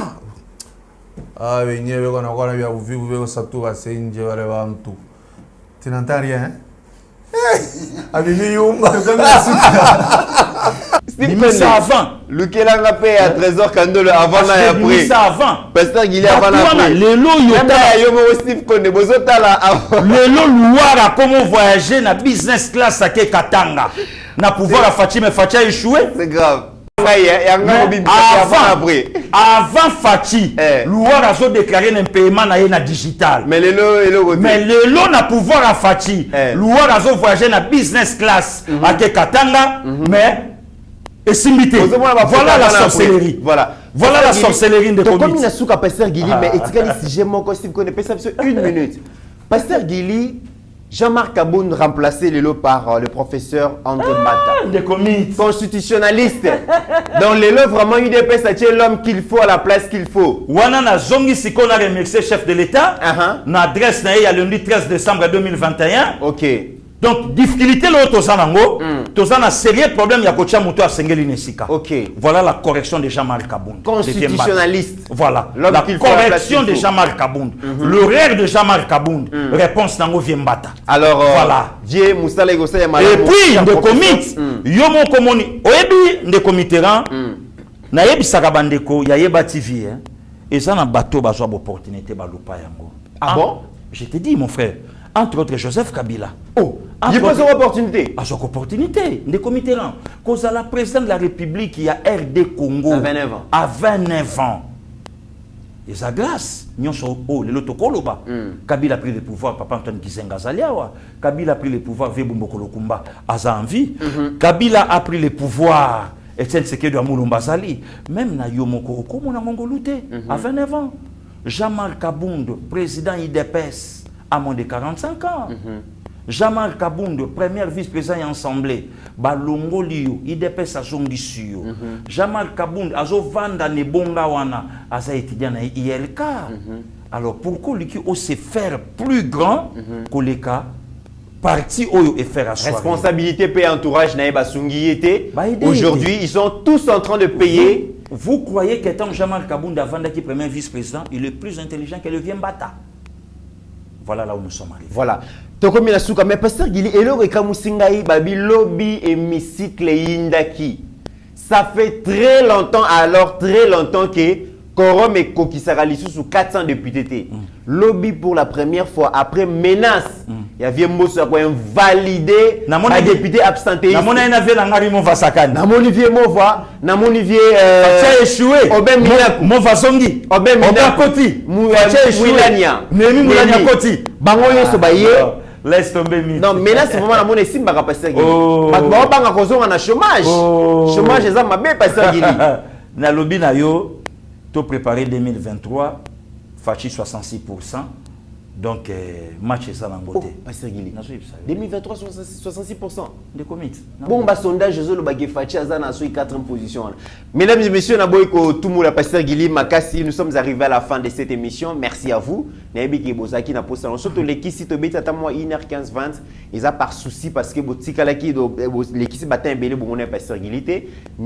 Ah, venez, on a encore bien vu, vous verrez ça tout va se tout. Tu n'entends rien, hein? Abibi Yumba. Ça avant. Lequel a payé à Trésor Kandolo avant et après. Ça avant. Pasteur Guillet avant et après. Le lot Louara comment voyager na business class à Katanga. Na pouvoir à Fatima Fatia échoué. C'est grave. Avant Fati, Louara a déclaré un paiement na digital. Mais le lot na pouvoir à Fati. Louara a voyagé na business class à Katanga, mais et simité. Voilà la sorcellerie. Voilà la sorcellerie de Comme il a souka Pasteur Guili, mais si j'ai mon costume qu'on pas ça une minute. Pasteur Guili, Jean-Marc Kaboun remplacé le lot par le professeur André Mata. Des comités. Constitutionnaliste. Dans les lots, vraiment, UDPS a tué l'homme qu'il faut à la place qu'il faut. Wana na zongi siko na remercié chef de l'État. Na adresse na ya lundi 13 décembre 2021. Ok. Donc, difficulté là, Tozanango, Tozana sérieux problème, ya kocha muto a sengeli nesika. Ok. Voilà la correction de Jean-Marc Kabound. Constitutionnaliste. Voilà. La correction de Jean-Marc Kabound. L'horaire de Jean-Marc Kabound. Réponse nango Viembata. Alors, voilà. Dieu Moussala et puis, de comités, yomo komoni, oebi, de comitéran, na yebi sakabandeko, ya yeba TV, et ça na bateau, bazo opportunité, balupa yango. Ah bon? Je te dis, mon frère. Entre autres, Joseph Kabila. Oh, il n'y a pas son opportunité. À son opportunité. Des comités. Cause à la présidente de la République, il y a RD Congo. À 29 ans. À 29 ans. Et ça grâce. Kabila a pris le pouvoir. Papa Antoine Kizenga Zaliawa. Kabila a pris le pouvoir. Vebumbo Kolokumba. Aza envie. Kabila a pris le pouvoir. Etienne Sekedo Amoulumba Zali. Même na Yomoko Okomo na Mongoloute. À 29 ans. Jean-Marc Kabound, président IDPS. À moins de 45 ans. Jean-Marc Kabound, premier vice-président et assemblée. Balongo Liyo, IDPS à Zongisio. Jean-Marc Kabound, Azo Vanda Nebonga Wana, Aza étudiant à ILK. Alors pourquoi lui se faire plus grand que les cas parti Oyo et faire asseoir. Responsabilité paye entourage Naïba Sungi était. Aujourd'hui, ils sont tous en train de payer. Vous croyez qu'étant Jean-Marc Kabound, avant d'être premier vice-président, il est plus intelligent que le Viembata? Voilà là où nous sommes arrivés. Voilà. Tokomi na suka mais pasteur Gili elo ekamusingai babi lobby hémicycle Yindaki. Ça fait très longtemps que Korom et Kokisara sous 400 députés. Lobby pour la première fois après menace. Il y avait Mosso qui a invalidé un député abstentéiste. Namona Enave Langari Movasakan. Namoni vie Mova, Namoni vie échoué. Obem Minaku. Movasongi. Obem Minaku. Koti. Wilania. Nemi Moulania Koti. Bango Yoso Baye. Laisse tomber mi. Non, mais là c'est vraiment la monnaie simba ka pasteur Gili. Ba banga kozonga na chômage. Chômage eza mabe pasteur Gili. Na lobby na yo to préparé 2023 Fachi 66%. Donc, match est ça dans beauté. Pasteur Gili. 2023, 66%. De comités. Bon, bah, sondage, je vais Fachi Azana sur 4e position. Mesdames et messieurs, Naboyko, tout le monde, Pasteur Gili, Makassi, nous sommes arrivés à la fin de cette émission. Merci à vous. Naibiki Bozaki, na posta. Surtout l'équipe, si tu bêtes à moi 1h15, 20, ils ont par souci parce que Botikalaki, l'équipe batin belé, bon, on est Pasteur Gili.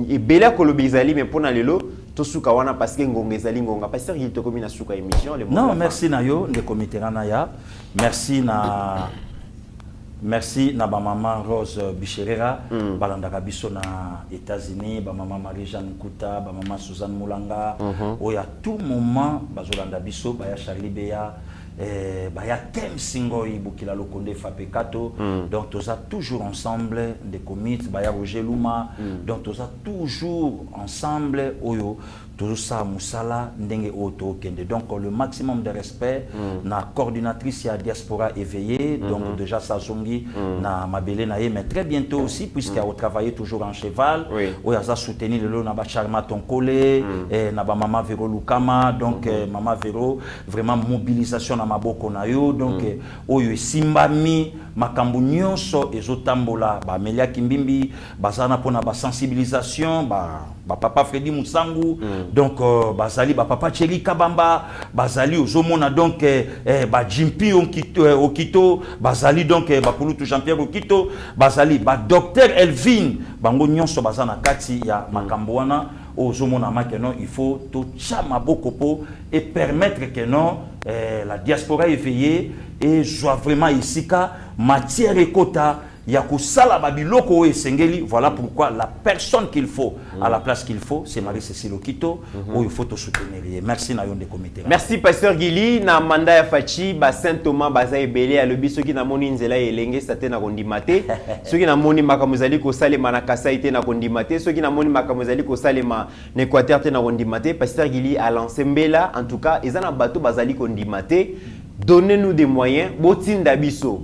Et Bela Kolobizali, mais pour Nalelo, Tosuka wana parce que Ngongezali Ngonga. Pasteur Gili, tu as suka émission. Non, merci Nayo, le comité Ranaya. Merci na ba maman Rose Bicherera, balandaka biso na États-Unis, ba maman Marie-Jeanne Kouta, ba maman Suzanne Moulanga. Oya tout moment bazolanda biso, ba ya Charlie Beya, ba ya Tem Singoi Bukila Lokonde Fapekato. Donc tous ça toujours ensemble des comités, ba ya Roger Luma. Donc tous ça toujours ensemble oyo tout ça musala ndenge auto kende. Donc le maximum de respect na coordinatrice ya diaspora éveillée, donc déjà Sazongi na mabele na mais très bientôt aussi puisqu'elle a travaillé toujours en cheval, où elle a soutenu le lot na ba Charma Tonkole, na ba Mama Vero Lukama, donc Mama Vero vraiment mobilisation na maboko na yo, donc oyo simbami makambu nyonso ezotambola ba Melia Kimbimbi bazana pona ba sensibilisation ba papa Freddy Musangu, donc bazali ba papa Thierry Kabamba, bazali ozomona donc ba Jimpi Okito, bazali donc ba Pulutu Jean-Pierre Okito, bazali ba docteur Elvin, bango nyonso bazana kati ya makambo wana ozomona ma que non il faut tout chama bokopo et permettre que non la diaspora éveillée et soit vraiment ici ka matière et quota Yakusala Babiloko et Sengeli, voilà pourquoi la personne qu'il faut à la place qu'il faut, c'est Marie-Cécile Okito, où il faut te soutenir. Merci Nayon de comité. Merci Pasteur Gili, na manda ya Fachi, ba Saint Thomas, baza ebele à lobi ceux qui na moni nzela elenge sate na kondimate, ceux qui na moni makamuzali ko salema na kasa ite na kondimate, ceux qui na moni makamuzali ko salema na Équateur te na kondimate. Pasteur Gili a lancé mbela, en tout cas, ezana bato bazali kondimate. Donnez-nous des moyens, botinda biso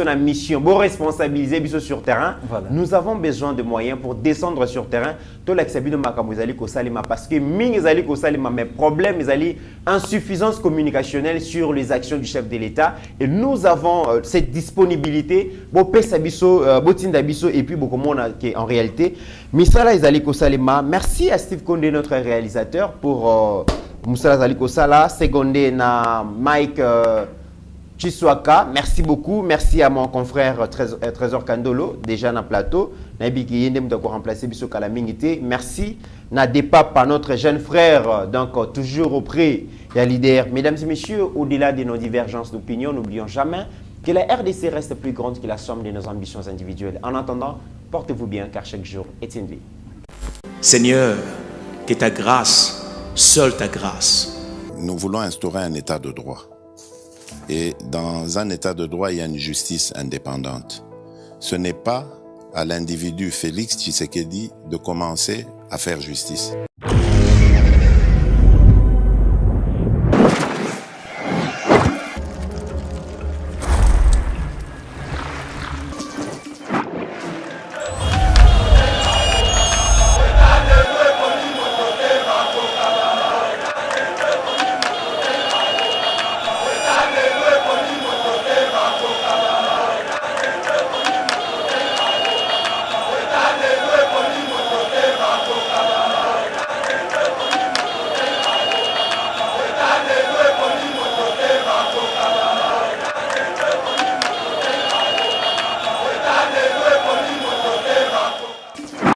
na mission, bo responsabiliser biso sur terrain. Voilà. Nous avons besoin de moyens pour descendre sur terrain. Tout l'exabino makamuzali ko salima parce que ming ezali ko salima mais problème ezali insuffisance communicationnelle sur les actions du chef de l'État et nous avons cette disponibilité bo pesa biso botinda biso et puis beaucoup monde en réalité misala ezali ko salima. Merci à Steve Condé notre réalisateur pour Moussala Zaliko Sala, secondé na Mike Chiswaka. Merci beaucoup. Merci à mon confrère Trésor Kandolo, déjà dans le plateau. Merci. Na Depapa, notre jeune frère, donc toujours auprès des leaders. Mesdames et messieurs, au-delà de nos divergences d'opinion, n'oublions jamais que la RDC reste plus grande que la somme de nos ambitions individuelles. En attendant, portez-vous bien car chaque jour est une vie. Seigneur, que ta grâce, seule ta grâce. Nous voulons instaurer un état de droit. Et dans un état de droit, il y a une justice indépendante. Ce n'est pas à l'individu Félix Tshisekedi de commencer à faire justice.